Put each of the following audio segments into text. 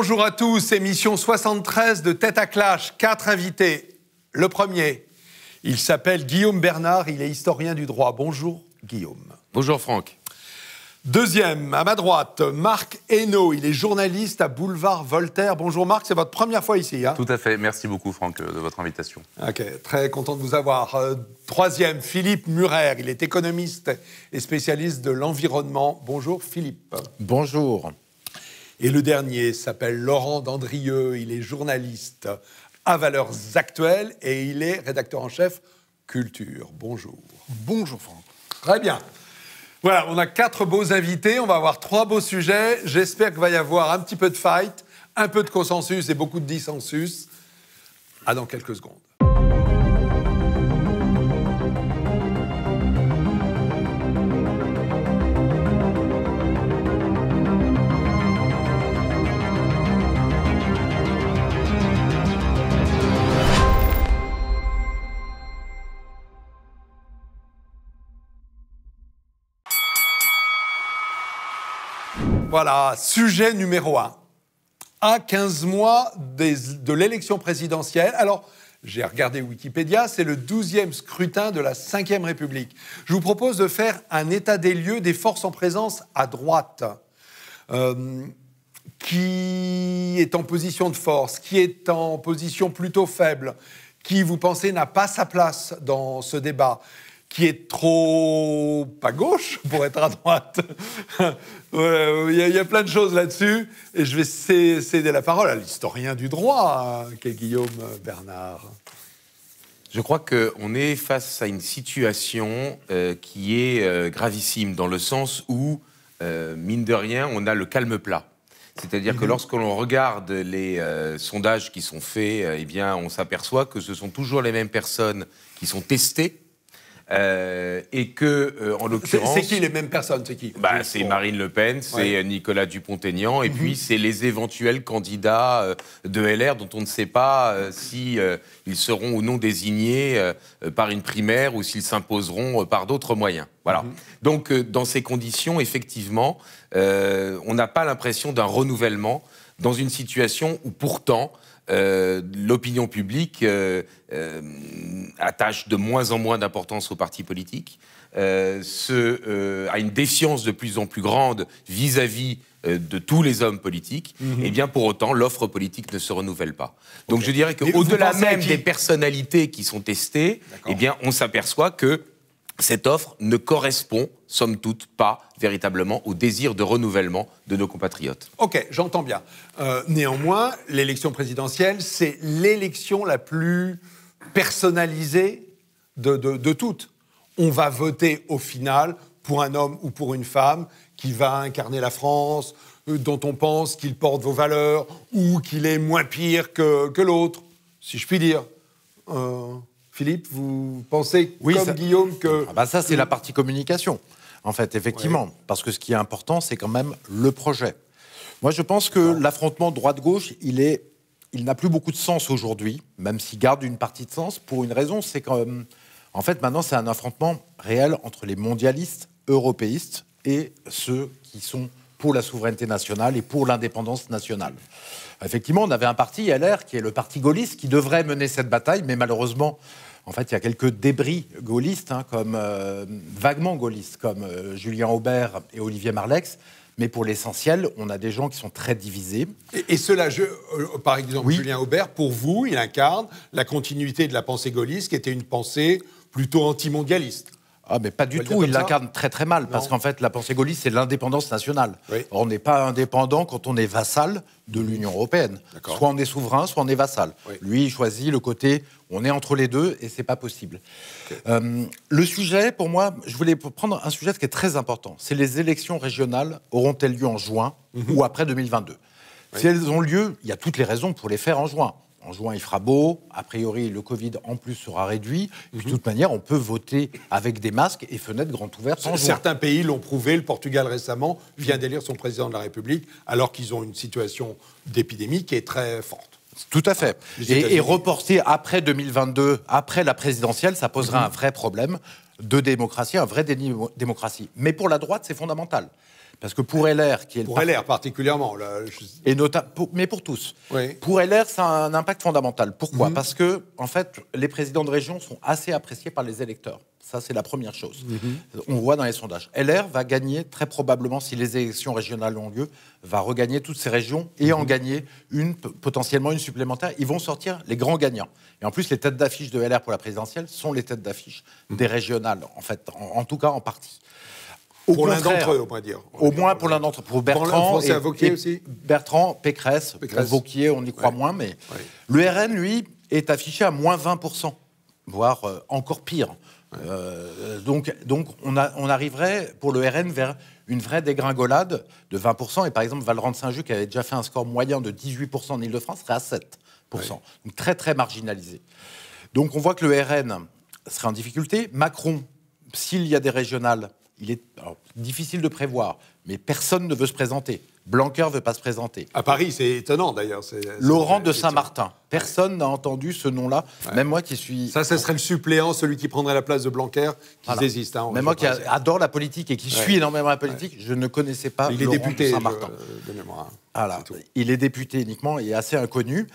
Bonjour à tous, émission 73 de Tête à Clash, 4 invités. Le premier, il s'appelle Guillaume Bernard, il est historien du droit. Bonjour Guillaume. Bonjour Franck. Deuxième, à ma droite, Marc Hainaut, il est journaliste à Boulevard Voltaire. Bonjour Marc, c'est votre première fois ici, hein? Tout à fait, merci beaucoup Franck de votre invitation. Ok, très content de vous avoir. Troisième, Philippe Murer, il est économiste et spécialiste de l'environnement. Bonjour Philippe. Bonjour. Et le dernier s'appelle Laurent Dandrieux, il est journaliste à Valeurs Actuelles et il est rédacteur en chef Culture. Bonjour. Bonjour Franck. Très bien. Voilà, on a 4 beaux invités, on va avoir 3 beaux sujets. J'espère qu'il va y avoir un petit peu de fight, un peu de consensus et beaucoup de dissensus. À dans quelques secondes. Voilà, sujet numéro 1. À 15 mois de l'élection présidentielle, alors j'ai regardé Wikipédia, c'est le 12e scrutin de la Ve République. Je vous propose de faire un état des lieux des forces en présence à droite. Qui est en position de force, qui est en position plutôt faible, qui, vous pensez, n'a pas sa place dans ce débat, qui est trop à gauche pour être à droite. Il y a plein de choses là-dessus. Et je vais céder la parole à l'historien du droit, qu'est Guillaume Bernard. Je crois qu'on est face à une situation qui est gravissime, dans le sens où, mine de rien, on a le calme plat. C'est-à-dire que lorsque l'on regarde les sondages qui sont faits, eh bien, on s'aperçoit que ce sont toujours les mêmes personnes qui sont testées. Et que, en l'occurrence... C'est qui les mêmes personnes? C'est qui? C'est Marine Le Pen, c'est Nicolas Dupont-Aignan, et puis c'est les éventuels candidats de LR dont on ne sait pas si ils seront ou non désignés par une primaire ou s'ils s'imposeront par d'autres moyens. Voilà. Donc, dans ces conditions, effectivement, on n'a pas l'impression d'un renouvellement dans une situation où pourtant... l'opinion publique attache de moins en moins d'importance aux partis politiques, a une défiance de plus en plus grande vis-à-vis de tous les hommes politiques, et bien pour autant, l'offre politique ne se renouvelle pas. Donc je dirais qu'au-delà même des personnalités qui sont testées, eh bien on s'aperçoit que cette offre ne correspond, somme toute, pas véritablement au désir de renouvellement de nos compatriotes. Ok, j'entends bien. Néanmoins, l'élection présidentielle, c'est l'élection la plus personnalisée de toutes. On va voter au final pour un homme ou pour une femme qui va incarner la France, dont on pense qu'il porte vos valeurs ou qu'il est moins pire que l'autre, si je puis dire. Philippe, vous pensez comme Guillaume que... Ça, c'est la partie communication, en fait, effectivement. Parce que ce qui est important, c'est quand même le projet. Moi, je pense que l'affrontement droite-gauche, il n'a plus beaucoup de sens aujourd'hui, même s'il garde une partie de sens, pour une raison, c'est qu'en fait, maintenant, c'est un affrontement réel entre les mondialistes, européistes, et ceux qui sont pour la souveraineté nationale et pour l'indépendance nationale. Effectivement, on avait un parti, LR, qui est le parti gaulliste, qui devrait mener cette bataille, mais malheureusement, en fait, il y a quelques débris gaullistes, vaguement gaullistes, comme Julien Aubert et Olivier Marleix, mais pour l'essentiel, on a des gens qui sont très divisés. Et cela, par exemple, Julien Aubert, pour vous, il incarne la continuité de la pensée gaulliste, qui était une pensée plutôt antimondialiste. Ah, mais pas du tout, il l'incarne très très mal, parce qu'en fait, la pensée gaulliste, c'est l'indépendance nationale. Oui. On n'est pas indépendant quand on est vassal de l'Union européenne. Soit on est souverain, soit on est vassal. Oui. Lui, il choisit le côté, on est entre les deux, et c'est pas possible. Okay. Le sujet, pour moi, je voulais prendre un sujet qui est très important. C'est les élections régionales, auront-elles lieu en juin ou après 2022 ? Si elles ont lieu, il y a toutes les raisons pour les faire en juin. En juin, il fera beau. A priori, le Covid, en plus, sera réduit. De toute manière, on peut voter avec des masques et fenêtres grandes ouvertes en juin. Certains pays l'ont prouvé. Le Portugal, récemment, vient d'élire son président de la République, alors qu'ils ont une situation d'épidémie qui est très forte. Tout à fait. Et reporter après 2022, après la présidentielle, ça posera un vrai problème de démocratie, un vrai déni de démocratie. Mais pour la droite, c'est fondamental. Parce que pour LR, qui est pour LR particulièrement, là, mais pour tous. Oui. Pour LR, ça a un impact fondamental. Pourquoi? Parce que, en fait, les présidents de région sont assez appréciés par les électeurs. Ça, c'est la première chose. On voit dans les sondages. LR va gagner très probablement, si les élections régionales ont lieu, va regagner toutes ces régions et en gagner potentiellement une supplémentaire. Ils vont sortir les grands gagnants. Et en plus, les têtes d'affiche de LR pour la présidentielle sont les têtes d'affiche des régionales, en fait, en tout cas en partie. Pour l'un d'entre eux, on pourrait dire. Au moins pour l'un d'entre eux. Pour Bertrand et Wauquiez aussi. Bertrand, Pécresse. Wauquiez, on y croit moins, mais le RN, lui, est affiché à moins 20%, voire encore pire. Donc on arriverait pour le RN vers une vraie dégringolade de 20%. Et par exemple, Valrand-Saint-Just, qui avait déjà fait un score moyen de 18% en Ile-de-France, serait à 7%. Donc très, très marginalisé. Donc on voit que le RN serait en difficulté. Macron, s'il y a des régionales, il est difficile de prévoir, mais personne ne veut se présenter. Blanquer ne veut pas se présenter. À Paris, c'est étonnant d'ailleurs. Laurent de Saint-Martin. Personne n'a entendu ce nom-là. Même moi qui suis... Ça serait le suppléant, celui qui prendrait la place de Blanquer, qui désiste. Hein, même moi qui adore la politique et qui suis énormément la politique, je ne connaissais pas Laurent de Saint-Martin. de mémoire. Voilà. Il est député uniquement et assez inconnu.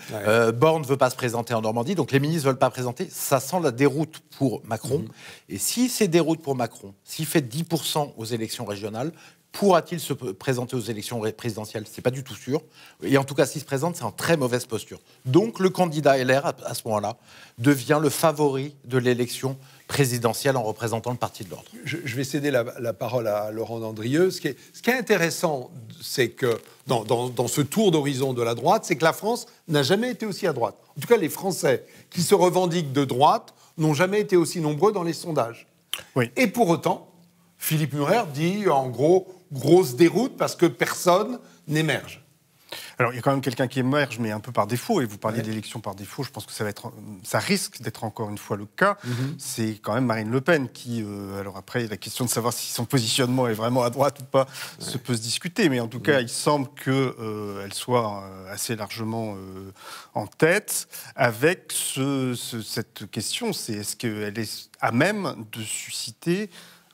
Borne ne veut pas se présenter en Normandie, donc les ministres ne veulent pas présenter. Ça sent la déroute pour Macron. Et si c'est déroute pour Macron, s'il fait 10% aux élections régionales, pourra-t-il se présenter aux élections présidentielles? C'est pas du tout sûr. Et en tout cas, s'il se présente, c'est en très mauvaise posture. Donc le candidat LR, à ce moment-là, devient le favori de l'élection présidentielle en représentant le parti de l'ordre. Je vais céder la parole à Laurent Dandrieux. Ce qui est intéressant, c'est que dans ce tour d'horizon de la droite, c'est que la France n'a jamais été aussi à droite. En tout cas, les Français qui se revendiquent de droite n'ont jamais été aussi nombreux dans les sondages. Oui. Et pour autant, Philippe Murer dit, en gros, grosse déroute parce que personne n'émerge. Alors, il y a quand même quelqu'un qui émerge, mais un peu par défaut. Et vous parliez d'élection par défaut. Je pense que ça risque d'être encore une fois le cas. C'est quand même Marine Le Pen qui... alors après, la question de savoir si son positionnement est vraiment à droite ou pas se peut se discuter. Mais en tout cas, il semble qu'elle soit assez largement en tête avec cette question. C'est est-ce qu'elle est à même de susciter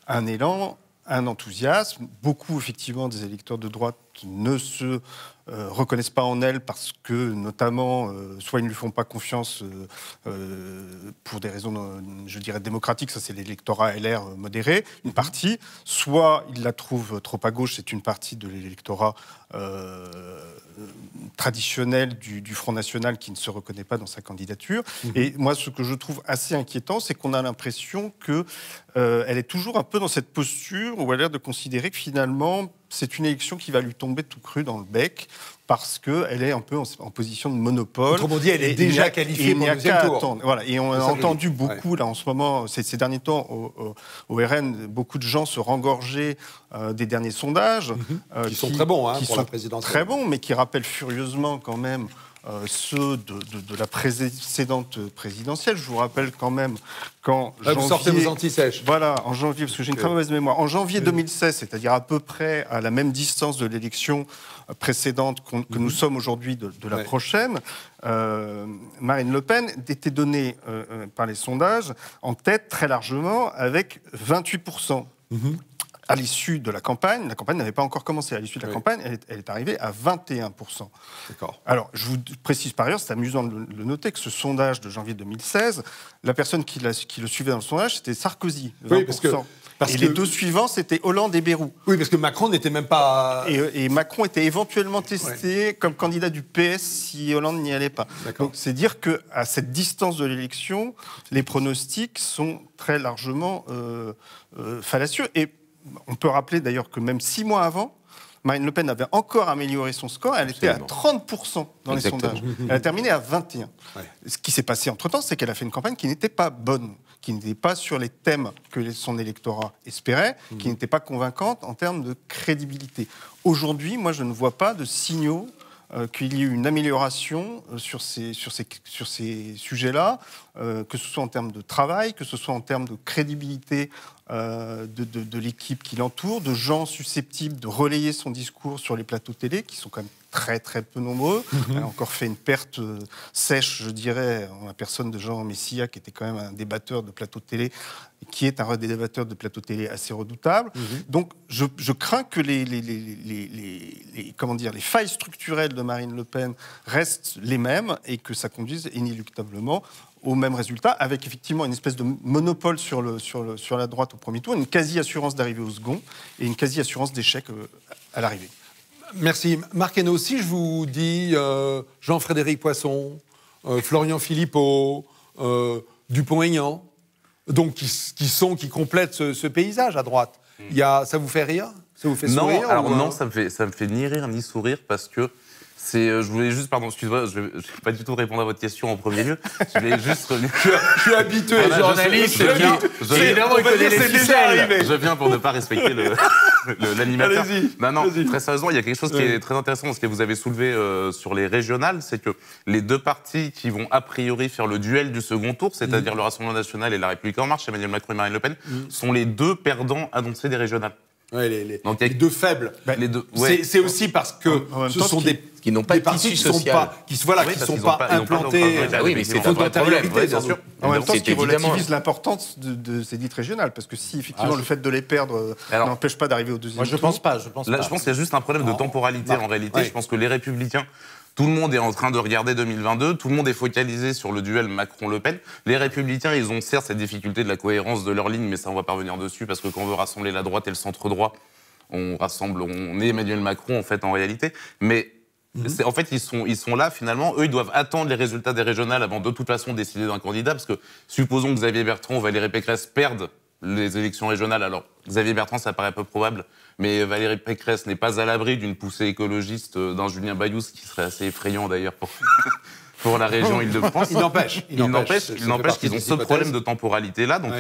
un élan, un enthousiasme. Beaucoup, effectivement, des électeurs de droite ne se reconnaissent pas en elle parce que, notamment, soit ils ne lui font pas confiance pour des raisons, je dirais, démocratiques, ça c'est l'électorat LR modéré, une partie, soit ils la trouvent trop à gauche, c'est une partie de l'électorat traditionnel du Front National qui ne se reconnaît pas dans sa candidature. Et moi, ce que je trouve assez inquiétant, c'est qu'on a l'impression qu'elle est toujours un peu dans cette posture où elle a l'air de considérer que finalement, c'est une élection qui va lui tomber tout cru dans le bec parce qu'elle est un peu en position de monopole. Autrement dit, elle est déjà qualifiée pour le deuxième tour. Attendre. Voilà. Et on a entendu beaucoup, là, en ce moment, ces derniers temps, au RN, beaucoup de gens se rengorger des derniers sondages. Qui sont très bons pour la présidentielle. Très bons, mais qui rappellent furieusement quand même ceux de la précédente présidentielle. Je vous rappelle quand même quand janvier, vous sortez vos anti-sèches. Voilà, en janvier, parce que j'ai une très mauvaise mémoire. En janvier 2016, c'est-à-dire à peu près à la même distance de l'élection précédente que nous sommes aujourd'hui de la prochaine, Marine Le Pen était donnée par les sondages en tête très largement avec 28%. À l'issue de la campagne n'avait pas encore commencé. À l'issue de la campagne, elle est arrivée à 21%. D'accord. Alors, je vous précise par ailleurs, c'est amusant de le noter, que ce sondage de janvier 2016, la personne qui le suivait dans le sondage, c'était Sarkozy, 20%. Oui, les deux suivants, c'était Hollande et Bayrou. Oui, parce que Macron n'était même pas... Et Macron était éventuellement testé comme candidat du PS si Hollande n'y allait pas. Donc, c'est dire qu'à cette distance de l'élection, les pronostics sont très largement fallacieux. Et on peut rappeler d'ailleurs que même 6 mois avant, Marine Le Pen avait encore amélioré son score. Elle était à 30% dans les sondages. Elle a terminé à 21%. Ce qui s'est passé entre-temps, c'est qu'elle a fait une campagne qui n'était pas bonne, qui n'était pas sur les thèmes que son électorat espérait, qui n'était pas convaincante en termes de crédibilité. Aujourd'hui, moi, je ne vois pas de signaux qu'il y ait eu une amélioration sur ces sujets-là, que ce soit en termes de travail, que ce soit en termes de crédibilité de l'équipe qui l'entoure, de gens susceptibles de relayer son discours sur les plateaux télé, qui sont quand même très très peu nombreux. Elle a encore fait une perte sèche, je dirais, en la personne de Jean Messia, qui était quand même un débatteur de plateau télé, qui est un des débatteurs de plateau télé assez redoutable. Donc je crains que les failles structurelles de Marine Le Pen restent les mêmes et que ça conduise inéluctablement au même résultat, avec effectivement une espèce de monopole sur la droite au premier tour, une quasi-assurance d'arriver au second et une quasi-assurance d'échec à l'arrivée. Merci. Marc Hainaut, si je vous dis Jean-Frédéric Poisson, Florian Philippot, Dupont-Aignan, donc qui complètent ce paysage à droite, ça vous fait rire? Ça vous fait sourire? Non, ça me fait ni rire ni sourire parce que je voulais juste, pardon, excuse-moi, je ne vais pas du tout répondre à votre question en premier lieu. Je voulais juste revenir. Je suis habitué, journaliste, évidemment, il connaît les ficelles. Je viens pour ne pas respecter l'animateur. Non, très sérieusement, il y a quelque chose qui est très intéressant dans ce que vous avez soulevé sur les régionales, c'est que les deux partis qui vont a priori faire le duel du second tour, c'est-à-dire le Rassemblement national et la République en marche, Emmanuel Macron et Marine Le Pen, sont les deux perdants annoncés des régionales. Ouais, les deux faibles. Les deux, c'est aussi parce que ce sont qui n'ont pas de partis tissu social. qui sont pas implantés. Oui, mais c'est un vrai problème, bien sûr. En même temps, ce qui relativise l'importance de ces dites régionales, parce que si effectivement le fait de les perdre n'empêche pas d'arriver au deuxième tour. Je pense pas. Je pense qu'il y a juste un problème de temporalité en réalité. Je pense que les Républicains, tout le monde est en train de regarder 2022, tout le monde est focalisé sur le duel Macron-Le Pen. Les Républicains, ils ont certes cette difficulté de la cohérence de leur ligne, mais ça, on va pas revenir dessus, parce que quand on veut rassembler la droite et le centre-droit, on est Emmanuel Macron, en fait, en réalité. Mais en fait, ils sont là, finalement. Eux, ils doivent attendre les résultats des régionales avant de toute façon décider d'un candidat, parce que supposons que Xavier Bertrand ou Valérie Pécresse perdent les élections régionales. Alors, Xavier Bertrand, ça paraît peu probable, mais Valérie Pécresse n'est pas à l'abri d'une poussée écologiste d'un Julien Bayou, ce qui serait assez effrayant d'ailleurs pour la région Île-de-France. Il n'empêche qu'ils ont ce problème de temporalité-là, donc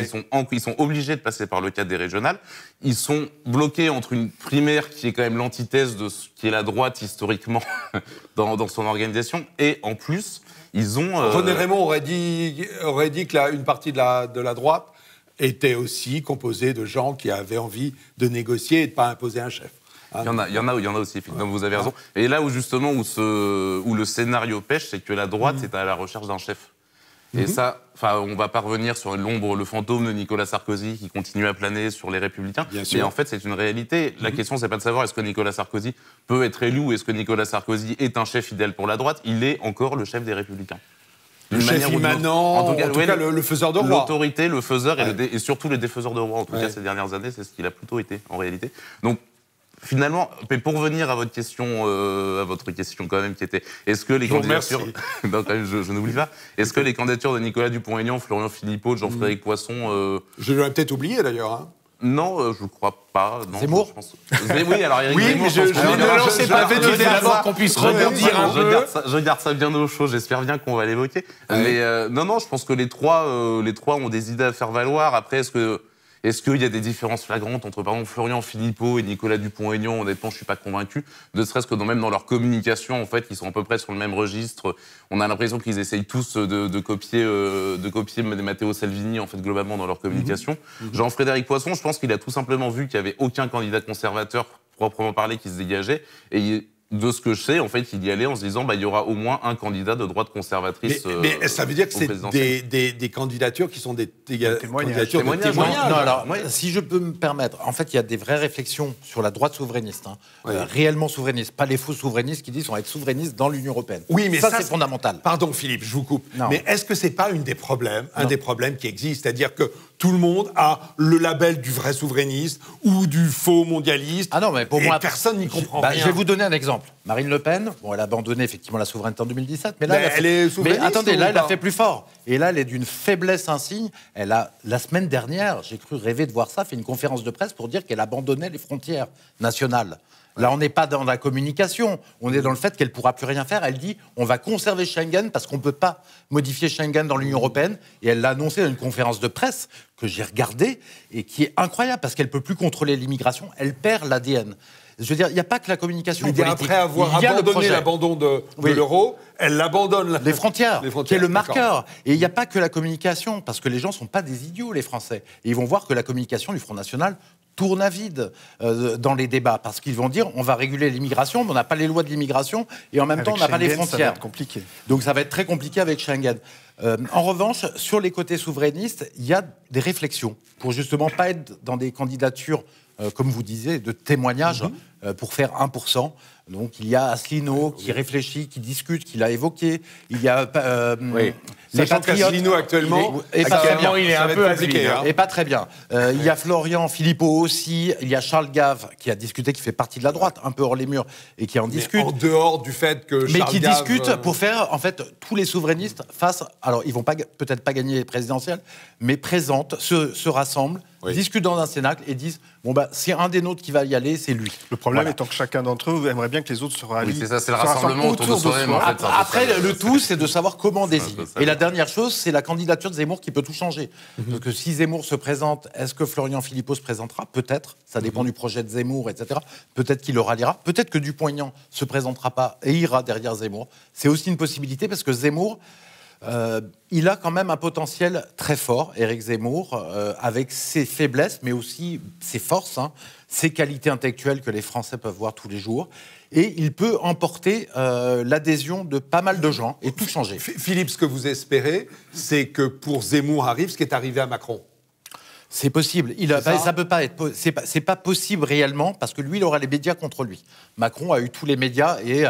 ils sont obligés de passer par le cadre des régionales. Ils sont bloqués entre une primaire qui est quand même l'antithèse de ce qui est la droite historiquement dans son organisation, et en plus, ils ont... René Raymond aurait dit que une partie de la droite était aussi composée de gens qui avaient envie de négocier et de ne pas imposer un chef. Il y en a aussi, effectivement, vous avez raison. Et là où justement où le scénario pêche, c'est que la droite est à la recherche d'un chef. Et ça, on va pas revenir sur le fantôme de Nicolas Sarkozy qui continue à planer sur les Républicains. Mais en fait, c'est une réalité. La question, c'est pas de savoir est-ce que Nicolas Sarkozy peut être élu ou est-ce que Nicolas Sarkozy est un chef idéal pour la droite. Il est encore le chef des Républicains. Le chef immanent, en tout cas le faiseur de roi. L'autorité, le faiseur et surtout le défaiseur de roi. En tout cas, ces dernières années, c'est ce qu'il a plutôt été, en réalité. Donc, finalement, pour revenir à votre question quand même, qui était, est-ce que les candidatures... non, quand même, je n'oublie pas. Est-ce que les candidatures de Nicolas Dupont-Aignan, Florian Philippot, de Jean-Frédéric Poisson... Je l'aurais peut-être oublié, d'ailleurs, hein. Non, je crois pas. Non, Zemmour, je pense... Oui, alors Éric Zemmour, mais je ne lancez pas tout d'abord qu'on puisse rebondir un peu. Je garde ça bien au chaud, j'espère bien qu'on va l'évoquer. Mais non, je pense que les trois ont des idées à faire valoir. Après, est-ce qu'il y a des différences flagrantes entre, par exemple, Florian Philippot et Nicolas Dupont-Aignan? Honnêtement, je suis pas convaincu. Ne serait-ce que même dans leur communication, en fait, ils sont à peu près sur le même registre. On a l'impression qu'ils essayent tous de copier Matteo Salvini, en fait, globalement, dans leur communication. Jean-Frédéric Poisson, je pense qu'il a tout simplement vu qu'il n'y avait aucun candidat conservateur, proprement parlé, qui se dégageait. Et de ce que je sais, en fait, il y allait en se disant il y aura au moins un candidat de droite conservatrice. Mais ça veut dire que c'est des candidatures qui sont des témoignages. Non, alors, si je peux me permettre, en fait, il y a des vraies réflexions sur la droite souverainiste, réellement souverainiste, pas les faux souverainistes qui disent qu'on va être souverainiste dans l'Union européenne. Oui, mais ça c'est fondamental. Pardon, Philippe, je vous coupe. Non. Mais est-ce que c'est pas un des problèmes qui existent, c'est-à-dire que tout le monde a le label du vrai souverainiste ou du faux mondialiste. Ah non, mais pour moi, personne n'y comprend rien. Je vais vous donner un exemple. Marine Le Pen, elle a abandonné effectivement la souveraineté en 2017, mais là, elle est souverainiste. Mais attendez, là, elle a fait plus fort. Et là, elle est d'une faiblesse insigne. Elle a, la semaine dernière, j'ai cru rêver de voir ça, fait une conférence de presse pour dire qu'elle abandonnait les frontières nationales. Là, on n'est pas dans la communication, on est dans le fait qu'elle ne pourra plus rien faire. Elle dit on va conserver Schengen parce qu'on ne peut pas modifier Schengen dans l'Union européenne. Et elle l'a annoncé dans une conférence de presse que j'ai regardée et qui est incroyable parce qu'elle ne peut plus contrôler l'immigration. Elle perd l'ADN. Je veux dire, il n'y a pas que la communication politique. Après avoir abandonné l'abandon de l'euro, elle abandonne les frontières, qui est le marqueur. Et il n'y a pas que la communication, parce que les gens ne sont pas des idiots, les Français. Et ils vont voir que la communication du Front National tourne à vide dans les débats, parce qu'ils vont dire on va réguler l'immigration, mais on n'a pas les lois de l'immigration, et en même temps on n'a pas les frontières. Ça va être compliqué. Donc ça va être très compliqué avec Schengen. En revanche, sur les côtés souverainistes, il y a des réflexions pour justement pas être dans des candidatures, comme vous disiez, de témoignages pour faire 1%. Donc il y a Asselineau qui réfléchit, qui discute, qui l'a évoqué. Il y a les patriotes. Asselineau actuellement, il est un peu compliqué. Et pas très bien. Il y a Florian Philippot aussi. Il y a Charles Gave qui a discuté, qui fait partie de la droite, un peu hors les murs, et qui en discute. En dehors du fait que Charles Mais qui Gave, discute pour faire, en fait, tous les souverainistes face. Alors, ils vont peut-être pas gagner les présidentielles, mais présentent, se rassemblent, discutent dans un cénacle et disent bon, bah, c'est un des nôtres qui va y aller, c'est lui. Le problème étant que chacun d'entre eux aimerait bien que les autres se rallient. Oui, c'est ça, c'est le rassemblement autour de soi-même. En fait, Après, le tout, c'est de savoir comment désigner. Et la dernière chose, c'est la candidature de Zemmour qui peut tout changer. Parce que si Zemmour se présente, est-ce que Florian Philippot se présentera? Peut-être. Ça dépend du projet de Zemmour, etc. Peut-être qu'il le ralliera. Peut-être que Dupont-Aignan se présentera pas et ira derrière Zemmour. C'est aussi une possibilité parce que Zemmour, il a quand même un potentiel très fort, Éric Zemmour, avec ses faiblesses, mais aussi ses forces, ses qualités intellectuelles que les Français peuvent voir tous les jours. Et il peut emporter l'adhésion de pas mal de gens et tout changer. Philippe, ce que vous espérez, c'est que pour Zemmour arrive ce qui est arrivé à Macron. C'est possible. Ça peut pas être. C'est pas possible réellement parce que lui, il aura les médias contre lui. Macron a eu tous les médias et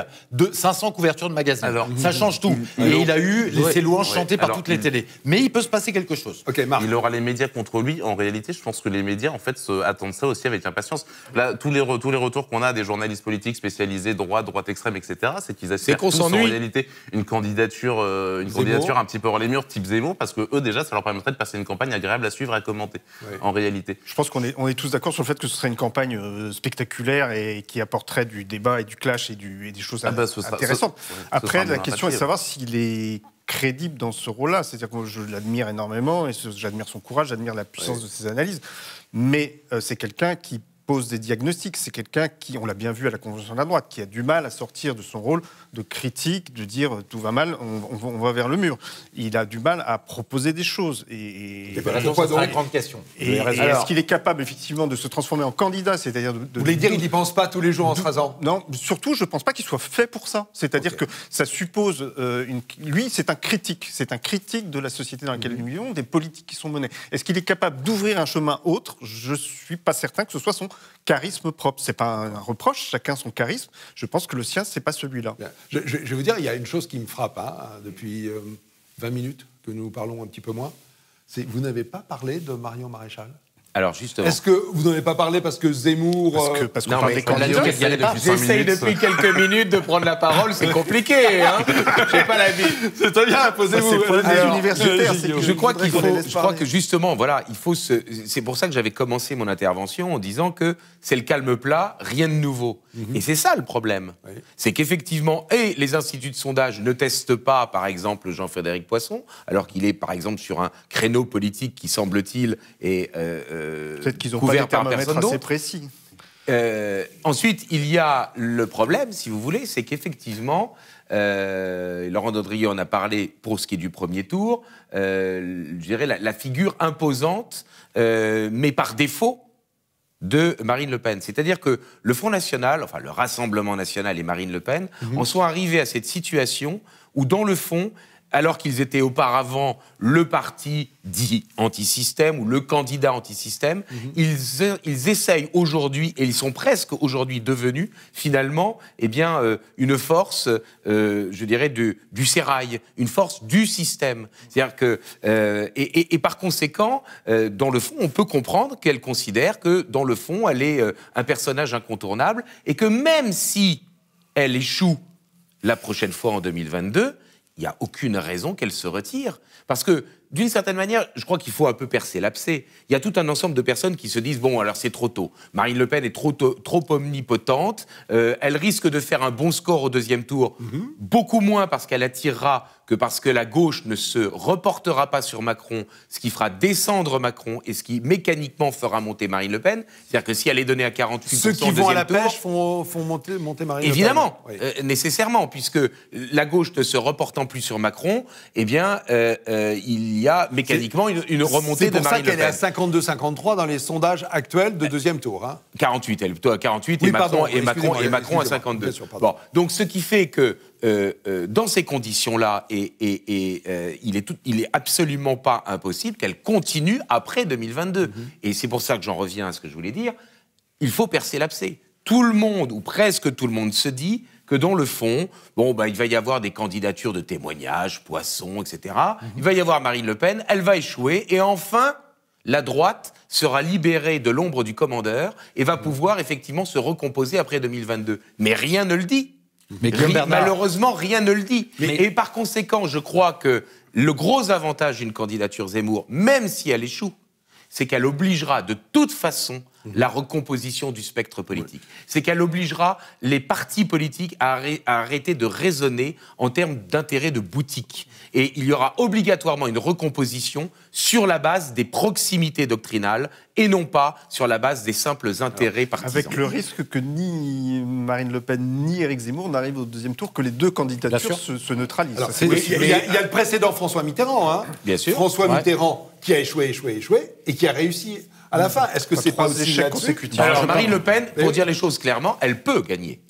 500 couvertures de magazines. Alors, ça change tout. Et il a eu ses louanges chantées par toutes les télés. Mais il peut se passer quelque chose. Okay, Marc. Il aura les médias contre lui. En réalité, je pense que les médias, en fait, attendent ça aussi avec impatience. Là, tous les retours qu'on a des journalistes politiques spécialisés, droite extrême, etc., c'est qu'ils espèrent tous en réalité une candidature un petit peu hors les murs, type Zemmour, parce que eux déjà, ça leur permettrait de passer une campagne agréable à suivre et à commenter. Oui. En réalité. Je pense qu'on est tous d'accord sur le fait que ce serait une campagne spectaculaire et qui apporterait du débat et du clash et des choses intéressantes. Après, la question est de savoir s'il est crédible dans ce rôle-là. C'est-à-dire que je l'admire énormément et j'admire son courage, j'admire la puissance de ses analyses. Mais c'est quelqu'un qui pose des diagnostics. C'est quelqu'un qui, on l'a bien vu à la Convention de la droite, qui a du mal à sortir de son rôle de critique, de dire tout va mal, on va vers le mur. Il a du mal à proposer des choses. Et pourquoi donc ? C'est une grande question. Et est-ce qu'il est capable effectivement de se transformer en candidat, c'est-à-dire vous voulez dire qu'il n'y pense pas tous les jours en se rasant ? Non, surtout je ne pense pas qu'il soit fait pour ça. C'est-à-dire que ça suppose lui, c'est un critique de la société dans laquelle nous vivons, des politiques qui sont menées. Est-ce qu'il est capable d'ouvrir un chemin autre ? Je ne suis pas certain que ce soit son charisme propre. C'est pas un reproche, chacun son charisme. Je pense que le sien, c'est pas celui-là. Je vais vous dire, il y a une chose qui me frappe depuis 20 minutes que nous parlons un petit peu moins. C'est que vous n'avez pas parlé de Marion Maréchal. Alors justement. Est-ce que vous n'en avez pas parlé parce que Zemmour... Parce qu'on parle des candidats. J'essaye depuis quelques minutes de prendre la parole, c'est compliqué. J'ai pas la vie. C'est très bien, posez-vous. Je crois que justement, voilà, c'est pour ça que j'avais commencé mon intervention en disant que c'est le calme plat, rien de nouveau. Et c'est ça le problème. Oui. C'est qu'effectivement, les instituts de sondage ne testent pas, par exemple, Jean-Frédéric Poisson, alors qu'il est, par exemple, sur un créneau politique qui, semble-t-il, est peut-être qu'ils ont pas des thermomètres assez précis. Ensuite, il y a le problème, si vous voulez, c'est qu'effectivement, Laurent Daudrillon en a parlé pour ce qui est du premier tour, je dirais la figure imposante, mais par défaut, de Marine Le Pen. C'est-à-dire que le Front National, enfin le Rassemblement National et Marine Le Pen, en sont arrivés à cette situation où, dans le fond, alors qu'ils étaient auparavant le parti dit anti-système ou le candidat anti-système, ils essayent aujourd'hui, et ils sont presque aujourd'hui devenus, finalement, une force, je dirais, du sérail, une force du système. C'est-à-dire que, et par conséquent, dans le fond, on peut comprendre qu'elle considère que, dans le fond, elle est un personnage incontournable, et que même si elle échoue la prochaine fois en 2022, il n'y a aucune raison qu'elle se retire. Parce que d'une certaine manière, je crois qu'il faut un peu percer l'abcès. Il y a tout un ensemble de personnes qui se disent, bon, alors c'est trop tôt. Marine Le Pen est trop omnipotente. Elle risque de faire un bon score au deuxième tour. Beaucoup moins parce qu'elle attirera que parce que la gauche ne se reportera pas sur Macron, ce qui fera descendre Macron et ce qui mécaniquement fera monter Marine Le Pen. C'est-à-dire que si elle est donnée à 48% Ceux qui vont à la tour, pêche font monter Marine évidemment, Le Pen. Oui. nécessairement, puisque la gauche ne se reportant plus sur Macron, eh bien, il y a mécaniquement une remontée de Marine Le Pen. C'est pour ça qu'elle est à 52-53 dans les sondages actuels de deuxième tour. Hein. 48, elle est plutôt à 48, Oui, et Macron, pardon, et Macron à excusez-moi, 52. bien sûr, pardon. Bon, donc ce qui fait que dans ces conditions-là, il est absolument pas impossible qu'elle continue après 2022. Et c'est pour ça que j'en reviens à ce que je voulais dire. Il faut percer l'abcès. Tout le monde, ou presque tout le monde, se dit que dans le fond, il va y avoir des candidatures de témoignages, Poisson, etc. Il va y avoir Marine Le Pen, elle va échouer, et enfin, la droite sera libérée de l'ombre du commandeur et va pouvoir effectivement se recomposer après 2022. Mais rien ne le dit. Malheureusement, rien ne le dit. Et par conséquent, je crois que le gros avantage d'une candidature Zemmour, même si elle échoue, c'est qu'elle obligera de toute façon la recomposition du spectre politique. C'est qu'elle obligera les partis politiques à arrêter de raisonner en termes d'intérêt de boutique. Et il y aura obligatoirement une recomposition sur la base des proximités doctrinales et non pas sur la base des simples intérêts partisans. Avec le risque que ni Marine Le Pen ni Éric Zemmour n'arrivent au deuxième tour, que les deux candidatures se neutralisent. Alors, il y a le précédent François Mitterrand. Hein. Bien sûr. François Mitterrand qui a échoué et qui a réussi à la fin. Est-ce que c'est pas aussi échecs consécutifs? Alors Marine Le Pen, pour dire les choses clairement, elle peut gagner.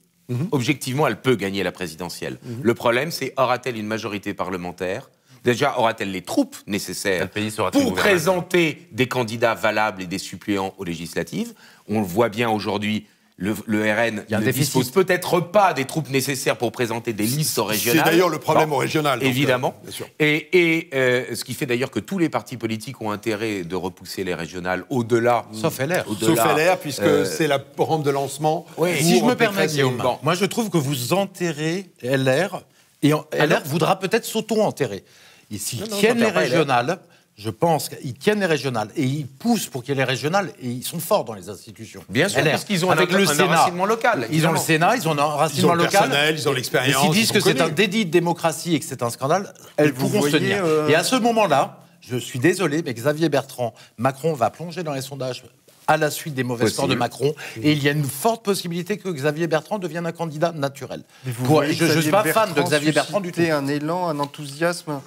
Objectivement, elle peut gagner la présidentielle. Le problème, c'est aura-t-elle une majorité parlementaire ? Déjà, aura-t-elle les troupes nécessaires pour présenter des candidats valables et des suppléants aux législatives ? On le voit bien aujourd'hui, le RN ne dispose peut-être pas des troupes nécessaires pour présenter des listes régionales. C'est d'ailleurs le problème au régional. Évidemment. Bien sûr. Et ce qui fait d'ailleurs que tous les partis politiques ont intérêt de repousser les régionales au-delà. Sauf LR. Sauf LR, puisque c'est la rampe de lancement. Oui. Si je me permets, Pécresse, Guillaume, moi je trouve que vous enterrez LR, et LR voudra peut-être s'auto-enterrer. Et s'ils tiennent les régionales, je pense qu'ils tiennent les régionales, et ils poussent pour qu'il y ait les régionales, et ils sont forts dans les institutions. Bien sûr, LR, parce qu'ils ont avec le Sénat, enracinement local. Ils ont le Sénat, ils ont un enracinement local. personnel, ils ont l'expérience. Et s'ils disent que c'est un connaît. déni de démocratie et que c'est un scandale, elles pourront se tenir. Et à ce moment-là, je suis désolé, mais Xavier Bertrand, Macron va plonger dans les sondages à la suite des mauvais scores de Macron, et il y a une forte possibilité que Xavier Bertrand devienne un candidat naturel. Je ne suis pas fan de Xavier Bertrand du tout. Un élan, un enthousiasme.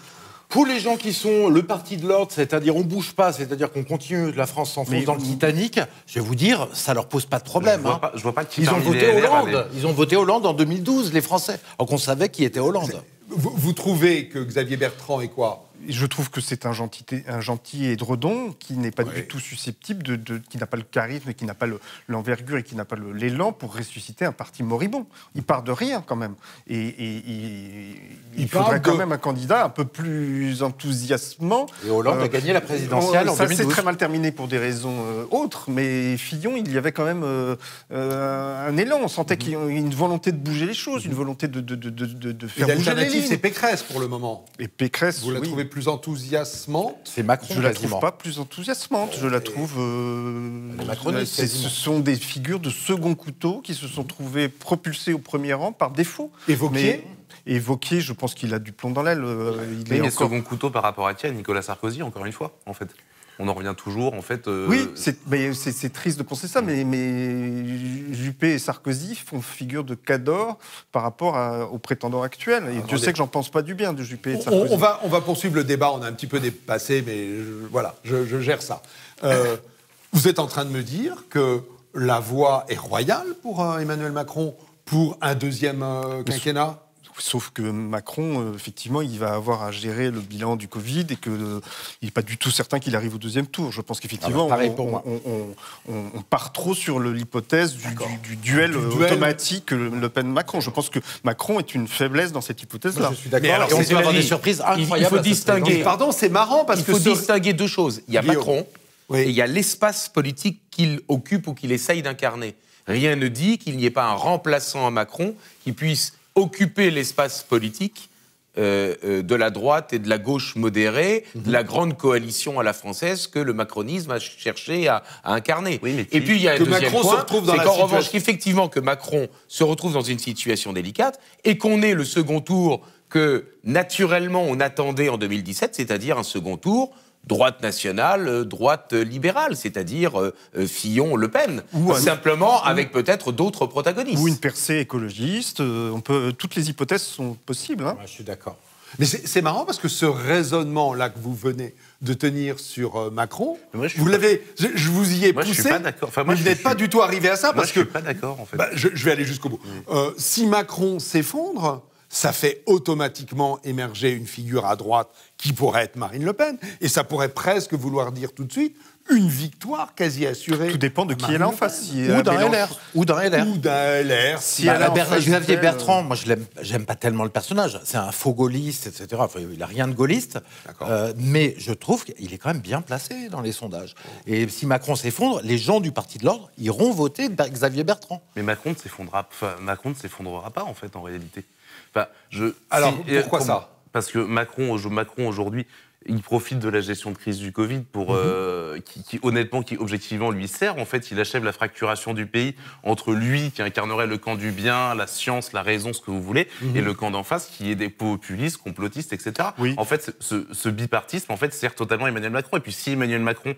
Pour les gens qui sont le parti de l'ordre, c'est-à-dire on bouge pas, c'est-à-dire qu'on continue, la France s'enfonce dans le Titanic, je vais vous dire, ça leur pose pas de problème. Je vois pas qui Ils ont parmi voté les LR Hollande. Ils ont voté Hollande en 2012, les Français. Alors qu'on savait qui était Hollande. Vous trouvez que Xavier Bertrand est quoi ? Je trouve que c'est un gentil édredon qui n'est pas du tout susceptible, qui n'a pas le charisme, qui n'a pas l'envergure et qui n'a pas l'élan pour ressusciter un parti moribond. Il part de rien quand même. Et il faudrait quand même un candidat un peu plus enthousiasmant. Et Hollande a gagné la présidentielle en 2012. Ça s'est très mal terminé pour des raisons autres, mais Fillon, il y avait quand même un élan. On sentait qu'il y avait une volonté de bouger les choses, une volonté de faire bouger les lignes. C'est Pécresse pour le moment. Et Pécresse, vous la trouvez plus enthousiasmante? C'est Macron. Je la trouve pas plus enthousiasmante. Je la trouve. Ce sont des figures de second couteau qui se sont trouvées propulsées au premier rang par défaut. Évoqué, je pense qu'il a du plomb dans l'aile. Mais second couteau par rapport à Nicolas Sarkozy, encore une fois, en fait. On en revient toujours, en fait. Oui, c'est triste de penser ça, mais Juppé et Sarkozy font figure de cador par rapport aux prétendants actuels. Et Dieu sait que j'en pense pas du bien de Juppé et de Sarkozy. On va poursuivre le débat, on a un petit peu dépassé, mais je gère ça. Vous êtes en train de me dire que la voie est royale pour Emmanuel Macron pour un deuxième quinquennat? Sauf que Macron, effectivement, il va avoir à gérer le bilan du Covid et qu'il n'est pas du tout certain qu'il arrive au deuxième tour. Je pense qu'effectivement, on part trop sur l'hypothèse du duel automatique Le Pen-Macron. Je pense que Macron est une faiblesse dans cette hypothèse-là. Je suis d'accord. Et on peut avoir des surprises incroyables. Il faut distinguer. Pardon, c'est marrant parce que... Il faut distinguer deux choses. Il y a Macron et il y a l'espace politique qu'il occupe ou qu'il essaye d'incarner. Rien ne dit qu'il n'y ait pas un remplaçant à Macron qui puisse occuper l'espace politique de la droite et de la gauche modérée, de la grande coalition à la française que le macronisme a cherché à incarner. Oui, mais et puis il y a un deuxième point, c'est qu'en revanche, effectivement, que Macron se retrouve dans une situation délicate et qu'on ait le second tour que naturellement on attendait en 2017, c'est-à-dire un second tour droite nationale, droite libérale, c'est-à-dire Fillon-Le Pen, simplement avec peut-être d'autres protagonistes. Ou une percée écologiste, toutes les hypothèses sont possibles. Hein. Ouais, je suis d'accord. Mais c'est marrant parce que ce raisonnement-là que vous venez de tenir sur Macron, je vous y ai poussé, je suis pas d'accord. Mais vous n'êtes pas du tout arrivé à ça. Moi, parce je suis pas d'accord, en fait. Je vais aller jusqu'au bout. Si Macron s'effondre, ça fait automatiquement émerger une figure à droite qui pourrait être Marine Le Pen, et ça pourrait presque vouloir dire tout de suite une victoire quasi assurée. Tout dépend de qui elle a en face. Ou d'un LR. Ou d'un LR. Ou d'un LR. Si elle a en face Xavier Bertrand, moi j'aime pas tellement le personnage. C'est un faux gaulliste, etc. Enfin, il n'a rien de gaulliste. Mais je trouve qu'il est quand même bien placé dans les sondages. Et si Macron s'effondre, les gens du Parti de l'Ordre iront voter Xavier Bertrand. Mais Macron ne s'effondrera pas, en fait, en réalité. Alors, pourquoi ça ? Parce que Macron aujourd'hui, il profite de la gestion de crise du Covid pour, qui objectivement lui sert. En fait, il achève la fracturation du pays entre lui, qui incarnerait le camp du bien, la science, la raison, ce que vous voulez, et le camp d'en face, qui est des populistes, complotistes, etc. Oui. En fait, ce bipartisme, en fait, sert totalement Emmanuel Macron. Et puis, si Emmanuel Macron,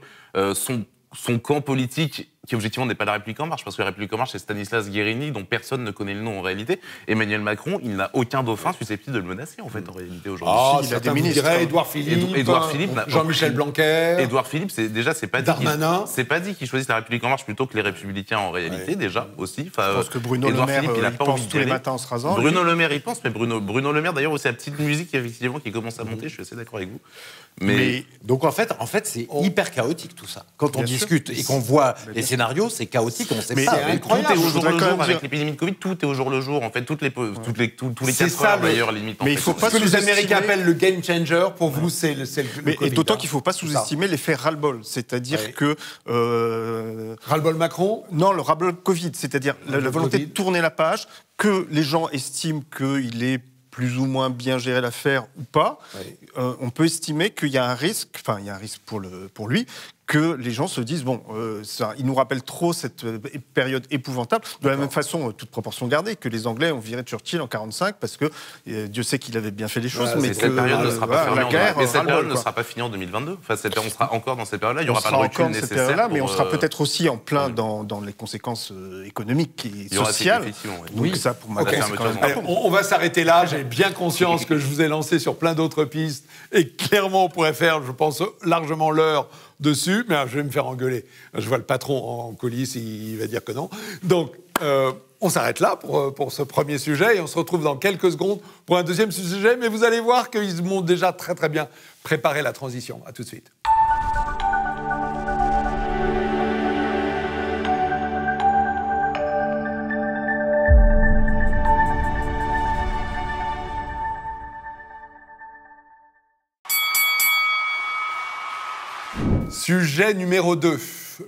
son camp politique, qui objectivement n'est pas la République En Marche, parce que la République En Marche, c'est Stanislas Guérini, dont personne ne connaît le nom en réalité. Emmanuel Macron, il n'a aucun dauphin susceptible de le menacer, en fait, en réalité, aujourd'hui. Il a des ministres. Édouard Philippe, Jean-Michel Blanquer. Édouard Philippe, c'est pas Darmanin. C'est pas dit qu'il choisisse la République En Marche plutôt que les Républicains, en réalité, déjà, aussi. Je pense que Bruno Le Maire, il pense tous les matins en se rasant. Bruno Le Maire, il pense, mais Bruno Le Maire, d'ailleurs, aussi la petite musique, effectivement, qui commence à monter, je suis assez d'accord avec vous. Mais donc, en fait c'est hyper chaotique, tout ça. Quand on discute et qu'on voit les scénarios, c'est chaotique, on sait pas. Tout est au jour le jour. Avec l'épidémie de Covid, tout est au jour le jour. En fait, tous les 4 heures, d'ailleurs, limite. Mais il faut pas ce que les Américains appellent le game changer, pour vous, c'est le Covid. Et d'autant qu'il ne faut pas sous-estimer l'effet ras-le-bol. C'est-à-dire que... ras-le-bol Macron ? Non, le ras-le-bol Covid. C'est-à-dire la volonté de tourner la page, que les gens estiment qu'il est plus ou moins bien géré l'affaire ou pas. On peut estimer qu'il y a un risque, pour lui, que les gens se disent, il nous rappelle trop cette période épouvantable. De la même façon, toute proportion gardée, que les Anglais ont viré Churchill en 1945, parce que Dieu sait qu'il avait bien fait les choses, mais cette période ne sera pas finie cette période ne sera sera pas finie en 2022. Enfin, on sera encore dans cette période-là, il n'y aura pas de recul nécessaire. Mais on sera peut-être aussi en plein dans les conséquences économiques et sociales. Donc ça, pour ma part, c'est quand même on va s'arrêter là. J'ai bien conscience que je vous ai lancé sur plein d'autres pistes, et clairement, on pourrait faire, je pense, largement l'heure dessus, mais je vais me faire engueuler. Je vois le patron en coulisses, il va dire que non. Donc, on s'arrête là pour ce premier sujet, et on se retrouve dans quelques secondes pour un deuxième sujet, mais vous allez voir qu'ils m'ont déjà très très bien préparé la transition. À tout de suite. Sujet numéro 2,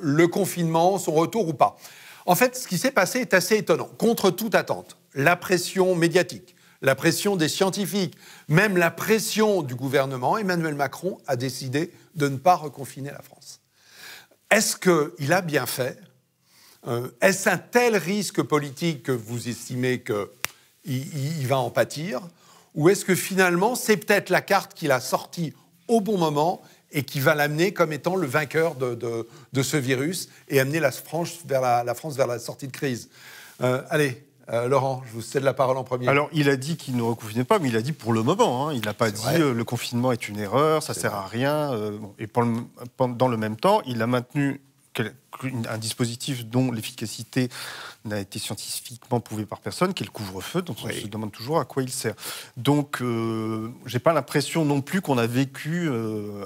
le confinement, son retour ou pas. En fait, ce qui s'est passé est assez étonnant. Contre toute attente, la pression médiatique, la pression des scientifiques, même la pression du gouvernement, Emmanuel Macron a décidé de ne pas reconfiner la France. Est-ce qu'il a bien fait ? Est-ce un tel risque politique que vous estimez qu'il va en pâtir ? Ou est-ce que finalement, c'est peut-être la carte qu'il a sortie au bon moment et qui va l'amener comme étant le vainqueur de ce virus et amener la France vers la sortie de crise. Allez, Laurent, je vous cède la parole en premier. Alors, il a dit qu'il ne reconfinait pas, mais il a dit pour le moment. Il n'a pas dit le confinement est une erreur, ça ne sert à rien. Et dans le même temps, il a maintenu un dispositif dont l'efficacité n'a été scientifiquement prouvée par personne, qui est le couvre-feu, dont on se demande toujours à quoi il sert. Donc, j'ai pas l'impression non plus qu'on a vécu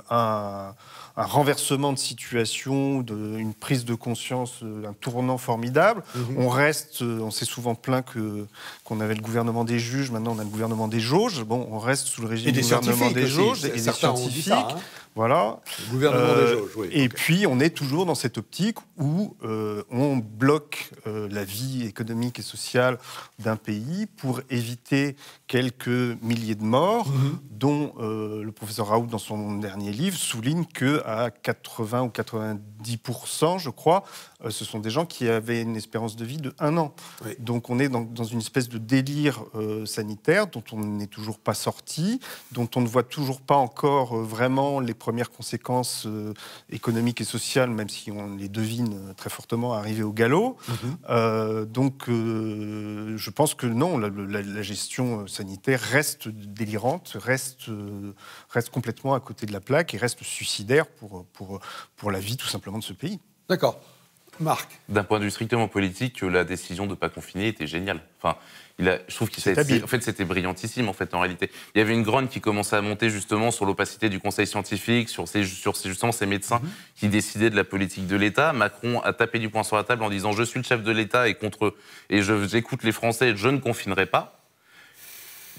un renversement de situation, une prise de conscience, un tournant formidable. On s'est souvent plaint qu'on avait le gouvernement des juges, maintenant on a le gouvernement des jauges. On reste sous le régime du gouvernement des jauges et des scientifiques. Voilà. Le gouvernement des jauges, oui. Et puis, on est toujours dans cette optique où on bloque la vie économique et sociale d'un pays pour éviter quelques milliers de morts, dont le professeur Raoult, dans son dernier livre, souligne qu'à 80 ou 90%, je crois, ce sont des gens qui avaient une espérance de vie de 1 an. Oui. Donc on est dans une espèce de délire sanitaire dont on n'est toujours pas sorti, dont on ne voit toujours pas encore vraiment les premières conséquences économiques et sociales, même si on les devine très fortement arriver au galop. Donc je pense que non, la gestion sanitaire reste délirante, reste complètement à côté de la plaque et reste suicidaire pour la vie tout simplement de ce pays. D'accord. Marc. D'un point de vue strictement politique, la décision de ne pas confiner était géniale. Enfin, je trouve que c'était brillantissime, en fait, en réalité. Il y avait une grogne qui commençait à monter, justement, sur l'opacité du Conseil scientifique, sur justement ces médecins qui décidaient de la politique de l'État. Macron a tapé du poing sur la table en disant « Je suis le chef de l'État et j'écoute les Français, je ne confinerai pas ».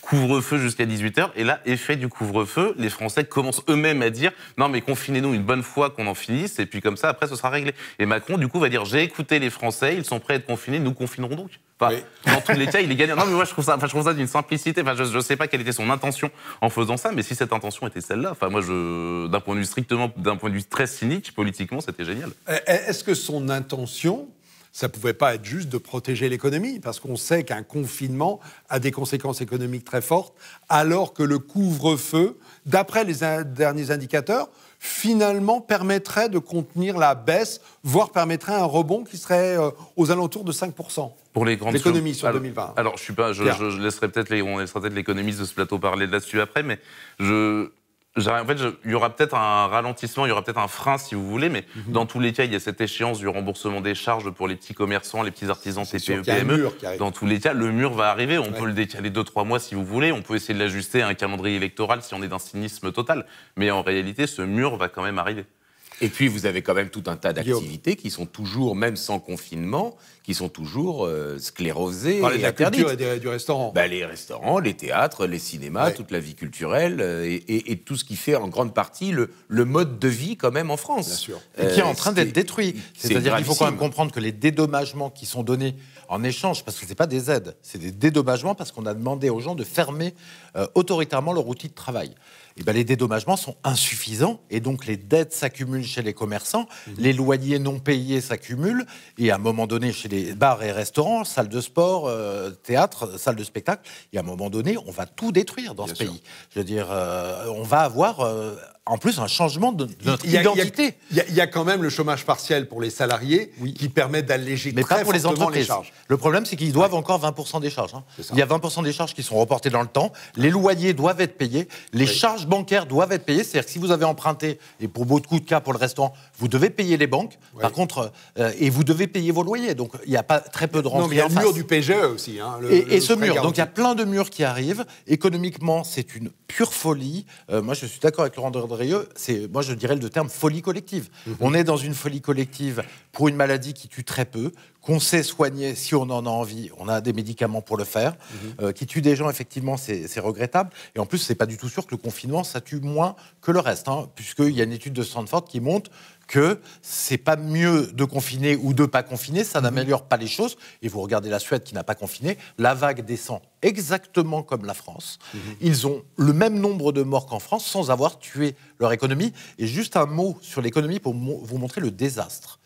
Couvre-feu jusqu'à 18h, et là, effet du couvre-feu, les Français commencent eux-mêmes à dire « Non, mais confinez-nous une bonne fois qu'on en finisse, et puis comme ça, après, ce sera réglé. » Et Macron, du coup, va dire « J'ai écouté les Français, ils sont prêts à être confinés, nous confinerons donc. » Enfin, dans tous les cas, il est gagnant. Non, mais moi, je trouve ça d'une simplicité. Enfin, je ne sais pas quelle était son intention en faisant ça, mais si cette intention était celle-là, enfin, moi, d'un point de vue très cynique, politiquement, c'était génial. Est-ce que son intention, ça ne pouvait pas être juste de protéger l'économie, parce qu'on sait qu'un confinement a des conséquences économiques très fortes, alors que le couvre-feu, d'après les derniers indicateurs, finalement permettrait de contenir la baisse, voire permettrait un rebond qui serait aux alentours de 5%. Pour les grandes l'économie sur 2020. Alors, je laisserai peut-être l'économiste de ce plateau parler de là-dessus après, mais en fait, il y aura peut-être un ralentissement, il y aura peut-être un frein si vous voulez, mais dans tous les cas, il y a cette échéance du remboursement des charges pour les petits commerçants, les petits artisans, TPE, PME. Dans tous les cas, le mur va arriver. On peut le décaler 2-3 mois si vous voulez. On peut essayer de l'ajuster à un calendrier électoral si on est d'un cynisme total. Mais en réalité, ce mur va quand même arriver. Et puis, vous avez quand même tout un tas d'activités qui sont toujours, même sans confinement, qui sont toujours sclérosées et interdites. La culture et du restaurant. Les restaurants, les théâtres, les cinémas, toute la vie culturelle et tout ce qui fait en grande partie le mode de vie quand même en France. Bien sûr. Et qui est en train d'être détruit. C'est-à-dire qu'il faut quand même comprendre que les dédommagements qui sont donnés en échange, parce que ce n'est pas des aides, c'est des dédommagements parce qu'on a demandé aux gens de fermer autoritairement leur outil de travail. Et les dédommagements sont insuffisants et donc les dettes s'accumulent chez les commerçants, les loyers non payés s'accumulent et à un moment donné chez les bars et restaurants, salles de sport, théâtre, salles de spectacle, et à un moment donné on va tout détruire dans ce pays. Je veux dire, on va avoir en plus un changement de notre identité. Il y a quand même le chômage partiel pour les salariés qui permet d'alléger très pas pour les fortement entreprises. les charges. Le problème, c'est qu'ils doivent encore 20% des charges. Il y a 20% des charges qui sont reportées dans le temps. Les loyers doivent être payés. Les charges bancaires doivent être payées. C'est-à-dire que si vous avez emprunté, et pour beaucoup de cas pour le restaurant, vous devez payer les banques. Par contre, et vous devez payer vos loyers. Donc il n'y a pas très peu de rentrées. Non, mais il y a le mur du PGE aussi. Et ce mur. Donc il y a plein de murs qui arrivent. Économiquement, c'est une pure folie. Moi, je suis d'accord avec Laurent Derdrieux. Moi, je dirais le terme folie collective. On est dans une folie collective pour une maladie qui tue très peu, qu'on sait soigner si on en a envie. On a des médicaments pour le faire. Qui tue des gens, effectivement, c'est regrettable. Et en plus, c'est pas du tout sûr que le confinement, ça tue moins que le reste. Puisqu'il y a une étude de Stanford qui montre que c'est pas mieux de confiner ou de pas confiner, ça n'améliore pas les choses. Et vous regardez la Suède qui n'a pas confiné, la vague descend exactement comme la France. Ils ont le même nombre de morts qu'en France sans avoir tué leur économie. Et juste un mot sur l'économie pour vous montrer le désastre.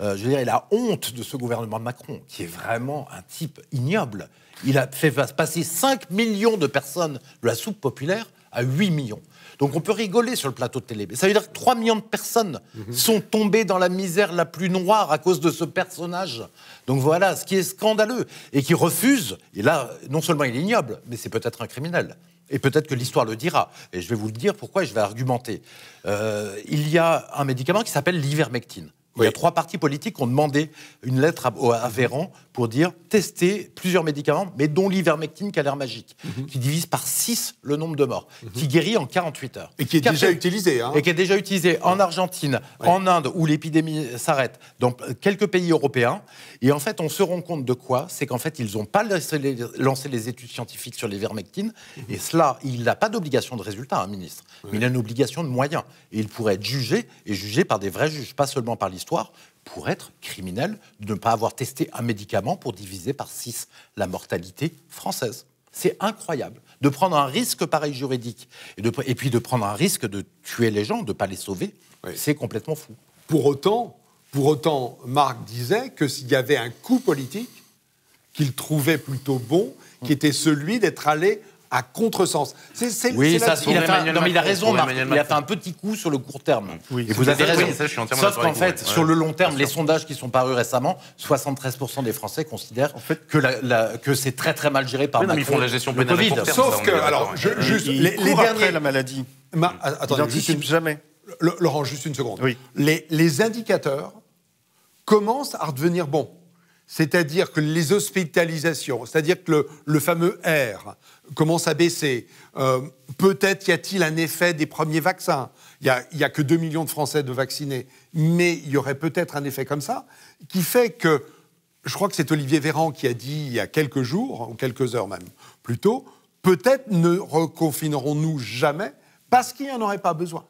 Je veux dire, la honte de ce gouvernement de Macron, qui est vraiment un type ignoble. Il a fait passer 5 millions de personnes de la soupe populaire à 8 millions. Donc on peut rigoler sur le plateau de télé. Mais ça veut dire que 3 millions de personnes sont tombées dans la misère la plus noire à cause de ce personnage. Donc voilà, ce qui est scandaleux. Et qui refuse, et là, non seulement il est ignoble, mais c'est peut-être un criminel. Et peut-être que l'histoire le dira. Et je vais vous le dire pourquoi et je vais argumenter. Il y a un médicament qui s'appelle l'ivermectine, Il y a 3 partis politiques qui ont demandé une lettre à Véran pour dire tester plusieurs médicaments, mais dont l'ivermectine qui a l'air magique, qui divise par 6 le nombre de morts, qui guérit en 48 heures. Et qui est déjà utilisé. Et qui est déjà utilisé en Argentine, en Inde, où l'épidémie s'arrête, dans quelques pays européens. Et en fait, on se rend compte de quoi? C'est qu'en fait, ils n'ont pas lancé les études scientifiques sur l'ivermectine. Et cela, il n'a pas d'obligation de résultat, un ministre. Mais il a une obligation de moyens. Et il pourrait être jugé, et jugé par des vrais juges, pas seulement par l'histoire, pour être criminel de ne pas avoir testé un médicament pour diviser par 6 la mortalité française. C'est incroyable de prendre un risque pareil juridique et puis de prendre un risque de tuer les gens, de ne pas les sauver. C'est complètement fou. Pour autant, Marc disait que s'il y avait un coup politique qu'il trouvait plutôt bon, qui était celui d'être allé à contresens. Il a raison, Marc. Il a fait un petit coup sur le court terme. Oui, et vous avez raison. Sauf qu'en fait, sur le long terme, les sondages qui sont parus récemment, 73% des Français considèrent que c'est très très mal géré par Macron. Ils font la gestion pénale à court terme. Sauf que, alors, les derniers, la maladie. Attendez, jamais. Laurent, juste une seconde. Oui. Les indicateurs commencent à redevenir bons. C'est-à-dire que les hospitalisations, c'est-à-dire que le fameux R commence à baisser. Peut-être y a-t-il un effet des premiers vaccins. Il n'y a que 2 millions de Français de vaccinés. Mais il y aurait peut-être un effet comme ça qui fait que, je crois que c'est Olivier Véran qui a dit il y a quelques jours, ou quelques heures même plus tôt, peut-être ne reconfinerons-nous jamais parce qu'il n'y en aurait pas besoin.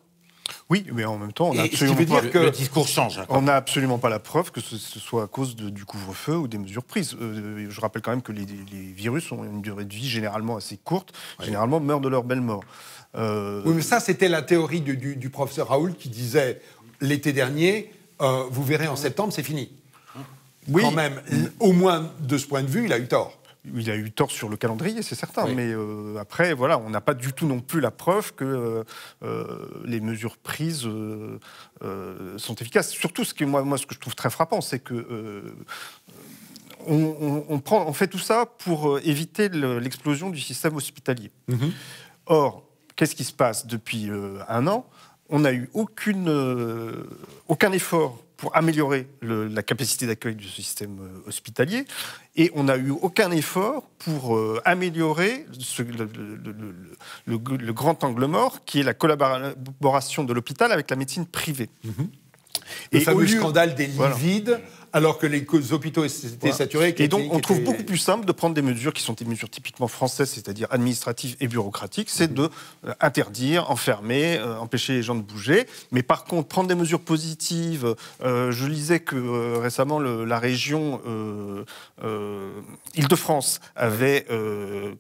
Oui, mais en même temps, le discours change. On n'a absolument pas la preuve que ce soit à cause du couvre-feu ou des mesures prises. Je rappelle quand même que les virus ont une durée de vie généralement assez courte, généralement meurent de leur belle mort. Oui, mais ça, c'était la théorie du professeur Raoult qui disait l'été dernier, vous verrez en septembre, c'est fini. Oui. Quand même, au moins de ce point de vue, il a eu tort. Il a eu tort sur le calendrier, c'est certain, mais après, voilà, on n'a pas du tout non plus la preuve que les mesures prises sont efficaces. Surtout, ce que je trouve très frappant, c'est que on fait tout ça pour éviter l'explosion du système hospitalier. Mm-hmm. Or, qu'est-ce qui se passe depuis 1 an? On n'a eu aucun effort pour améliorer la capacité d'accueil du système hospitalier, et on n'a eu aucun effort pour améliorer le grand angle mort, qui est la collaboration de l'hôpital avec la médecine privée. Mm-hmm. Le fameux scandale des lits vides, alors que les hôpitaux étaient saturés. Et donc, on trouve beaucoup plus simple de prendre des mesures qui sont des mesures typiquement françaises, c'est-à-dire administratives et bureaucratiques, c'est de interdire, enfermer, empêcher les gens de bouger. Mais par contre, prendre des mesures positives, je lisais que récemment, la région Île-de-France avait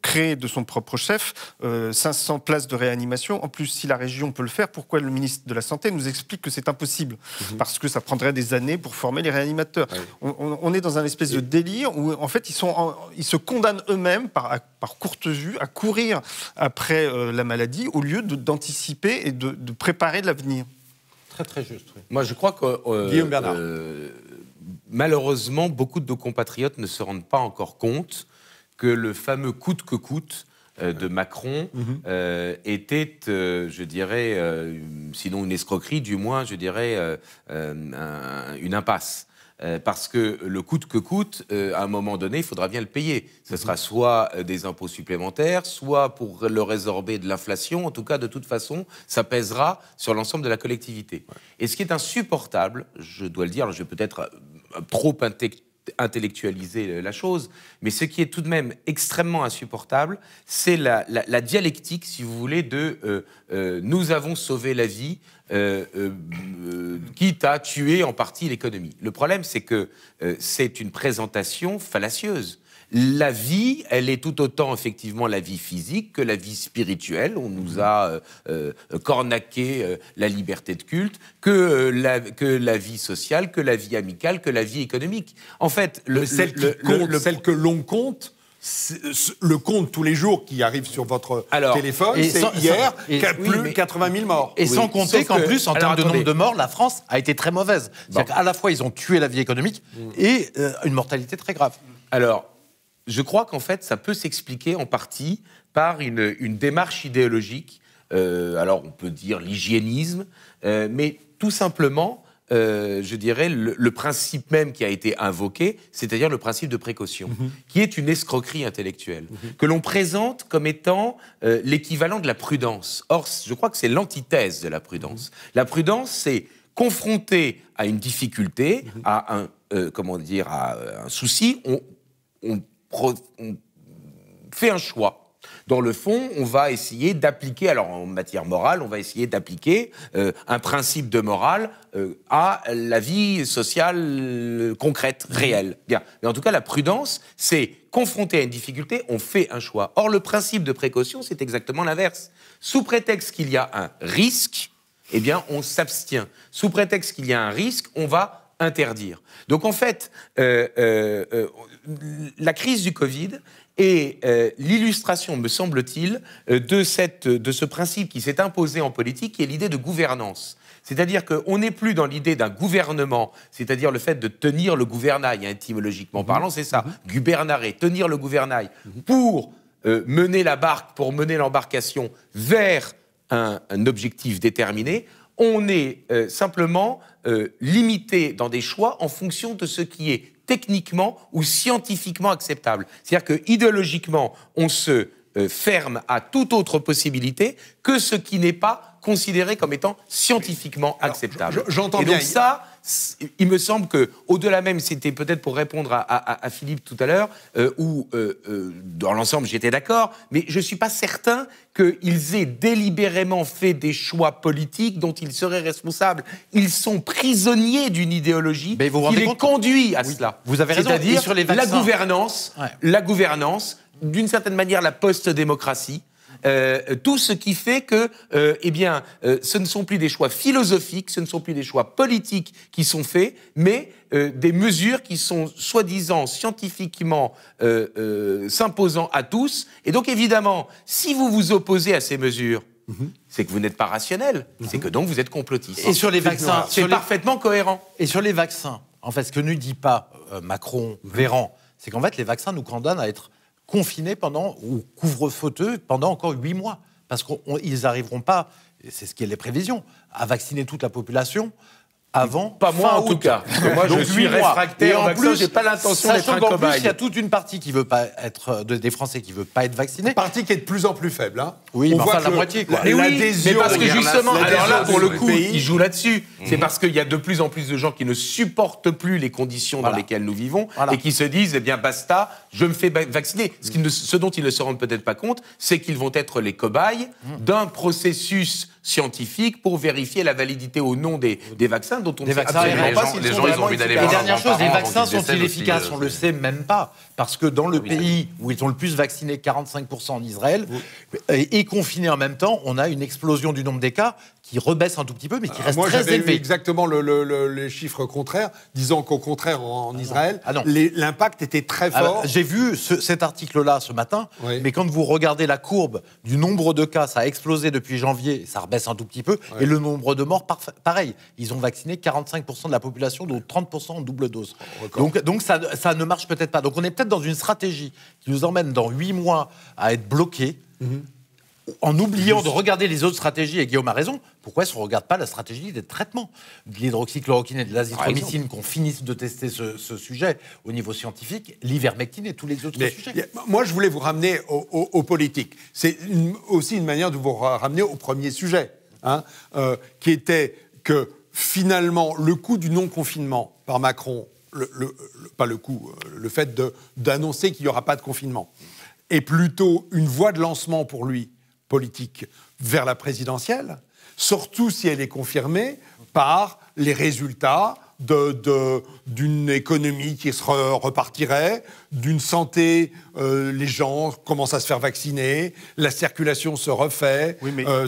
créé de son propre chef 500 places de réanimation. En plus, si la région peut le faire, pourquoi le ministre de la Santé nous explique que c'est impossible? Parce que ça prendrait des années pour former les réanimateurs. Oui. On est dans un espèce de délire où, en fait, ils se condamnent eux-mêmes, par courte vue, à courir après la maladie au lieu d'anticiper et de préparer l'avenir. Très, très juste. Oui. Moi, je crois que Guillaume Bernard. Malheureusement, beaucoup de nos compatriotes ne se rendent pas encore compte que le fameux coûte que coûte de Macron était, je dirais, sinon une escroquerie, du moins, je dirais, une impasse. Parce que le coûte que coûte, à un moment donné, il faudra bien le payer. Ce sera soit des impôts supplémentaires, soit pour le résorber de l'inflation. En tout cas, de toute façon, ça pèsera sur l'ensemble de la collectivité. Ouais. Et ce qui est insupportable, je dois le dire, je vais peut-être trop intellectualiser la chose, mais ce qui est tout de même extrêmement insupportable, c'est la dialectique, si vous voulez, de nous avons sauvé la vie, quitte à tuer en partie l'économie. Le problème, c'est que c'est une présentation fallacieuse. La vie, elle est tout autant effectivement la vie physique que la vie spirituelle. On nous a cornaqué la liberté de culte, que la vie sociale, que la vie amicale, que la vie économique. En fait, celle que l'on compte, le compte tous les jours qui arrive sur votre téléphone, c'est hier, plus de 80 000 morts. Et sans compter qu'en plus, en termes de nombre de morts, la France a été très mauvaise. C'est-à-dire qu'à la fois, ils ont tué la vie économique et une mortalité très grave. Alors, je crois qu'en fait, ça peut s'expliquer en partie par une démarche idéologique. Alors, on peut dire l'hygiénisme, mais tout simplement je dirais, le principe même qui a été invoqué, c'est-à-dire le principe de précaution, qui est une escroquerie intellectuelle, que l'on présente comme étant l'équivalent de la prudence. Or, je crois que c'est l'antithèse de la prudence. La prudence, c'est confronté à une difficulté, à un souci, on fait un choix. Dans le fond, on va essayer d'appliquer, alors en matière morale, on va essayer d'appliquer un principe de morale à la vie sociale concrète, réelle. Bien. Mais en tout cas, la prudence, c'est confronté à une difficulté, on fait un choix. Or, le principe de précaution, c'est exactement l'inverse. Sous prétexte qu'il y a un risque, eh bien, on s'abstient. Sous prétexte qu'il y a un risque, on va interdire. Donc, en fait, la crise du Covid est l'illustration, me semble-t-il, de ce principe qui s'est imposé en politique, qui est l'idée de gouvernance. C'est-à-dire qu'on n'est plus dans l'idée d'un gouvernement, c'est-à-dire le fait de tenir le gouvernail, étymologiquement parlant, c'est ça, gubernare, tenir le gouvernail, pour mener la barque, pour mener l'embarcation vers un objectif déterminé. On est simplement limité dans des choix en fonction de ce qui est techniquement ou scientifiquement acceptable. C'est-à-dire que idéologiquement, on se ferme à toute autre possibilité que ce qui n'est pas considéré comme étant scientifiquement acceptable. J'entends et bien. Donc ça, il me semble que, au-delà même, c'était peut-être pour répondre à Philippe tout à l'heure, où dans l'ensemble j'étais d'accord, mais je ne suis pas certain qu'ils aient délibérément fait des choix politiques dont ils seraient responsables. Ils sont prisonniers d'une idéologie qui les conduit à cela. Vous avez raison. C'est-à-dire sur les vaccins, la gouvernance, d'une certaine manière la post-démocratie, tout ce qui fait que, ce ne sont plus des choix philosophiques, ce ne sont plus des choix politiques qui sont faits, mais des mesures qui sont soi-disant scientifiquement s'imposant à tous. Et donc, évidemment, si vous vous opposez à ces mesures, c'est que vous n'êtes pas rationnel, c'est que donc vous êtes complotiste. Et sur les vaccins, c'est parfaitement cohérent. Et sur les vaccins, en fait, ce que ne dit pas Macron, Véran, c'est qu'en fait, les vaccins nous condamnent à être confinés ou couvre-feuteux pendant encore 8 mois. Parce qu'ils n'arriveront pas, et c'est ce qui est les prévisions, à vacciner toute la population avant pas moi en tout cas. Parce que moi, je suis réfractaire au vaccin, j'ai pas l'intention d'être un cobaye. Plus, il y a toute une partie qui veut pas être des Français qui veut pas être vaccinés. Une partie qui est de plus en plus faible. Hein. Oui, on voit enfin, la moitié. Quoi. Mais parce que justement, alors là, pour le coup, il joue là-dessus. C'est parce qu'il y a de plus en plus de gens qui ne supportent plus les conditions dans lesquelles nous vivons et qui se disent, eh bien, basta, je me fais vacciner. Ce dont ils ne se rendent peut-être pas compte, c'est qu'ils vont être les cobayes d'un processus scientifique pour vérifier la validité ou non des vaccins dont on ne sait absolument pas s'ils sont vraiment efficaces. Et dernière chose, les vaccins sont-ils efficaces? On le sait même pas. Parce que dans le pays où ils ont le plus vacciné, 45% en Israël, et confinés en même temps, on a une explosion du nombre des cas qui rebaisse un tout petit peu, mais qui reste très élevé. Exactement les chiffres contraires, disant qu'au contraire, en Israël, l'impact était très fort. Alors, j'ai vu cet article-là ce matin, mais quand vous regardez la courbe du nombre de cas, ça a explosé depuis janvier, ça rebaisse un tout petit peu, et le nombre de morts, pareil. Ils ont vacciné 45% de la population, dont 30% en double dose. Donc ça ne marche peut-être pas. Donc on est peut-être dans une stratégie qui nous emmène dans 8 mois à être bloqués, en oubliant de regarder les autres stratégies, et Guillaume a raison, pourquoi est-ce qu'on ne regarde pas la stratégie des traitements de l'hydroxychloroquine et de l'azithromycine, qu'on finisse de tester ce sujet au niveau scientifique, l'ivermectine et tous les autres sujets. Moi, je voulais vous ramener aux politiques. C'est aussi une manière de vous ramener au premier sujet, qui était que finalement, le coup du non-confinement par Macron, le fait d'annoncer qu'il n'y aura pas de confinement, est plutôt une voie de lancement pour lui, politique, vers la présidentielle, surtout si elle est confirmée par les résultats d'une économie qui se repartirait, d'une santé, les gens commencent à se faire vacciner, la circulation se refait,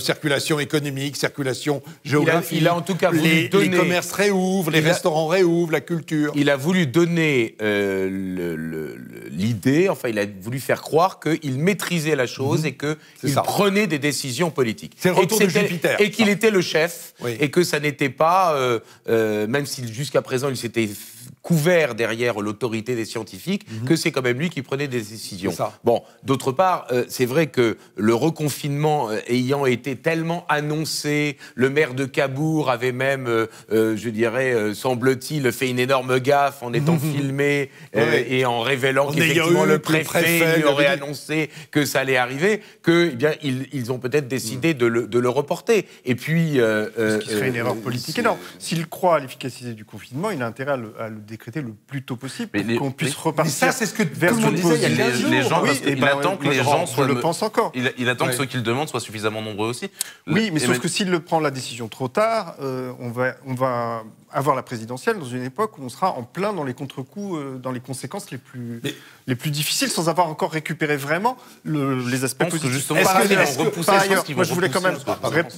circulation économique, circulation géographique, il a en tout cas voulu donner, les commerces réouvrent, les restaurants réouvrent, la culture. Il a voulu donner l'idée, enfin il a voulu faire croire qu'il maîtrisait la chose et qu'il prenait des décisions politiques. C'est le retour de Jupiter. Et qu'il était le chef, et que ça n'était pas, même si jusqu'à présent il s'était couvert derrière l'autorité des scientifiques, que c'est quand même lui qui prenait des décisions. Bon, d'autre part, c'est vrai que le reconfinement ayant été tellement annoncé, le maire de Cabourg avait même, je dirais, semble-t-il, fait une énorme gaffe en étant filmé et en révélant qu'effectivement le préfet lui aurait annoncé que ça allait arriver, que, eh bien, ils ont peut-être décidé de le reporter. Et puis... ce qui serait une erreur politique énorme. S'il croit à l'efficacité du confinement, il a intérêt à le décréter le plus tôt possible pour qu'on puisse repartir. Mais ça, c'est ce que vers tout le monde disait il y a 15 jours. Les gens, oui, il attend que les gens soient... Je le pense encore. Il attend que ceux qui le demandent soient suffisamment nombreux aussi. Oui, mais sauf que s'il le prend la décision trop tard, on va avoir la présidentielle dans une époque où on sera en plein dans les contre-coups, dans les conséquences les plus difficiles, sans avoir encore récupéré vraiment les aspects positifs. Justement, par ailleurs, moi je voulais quand même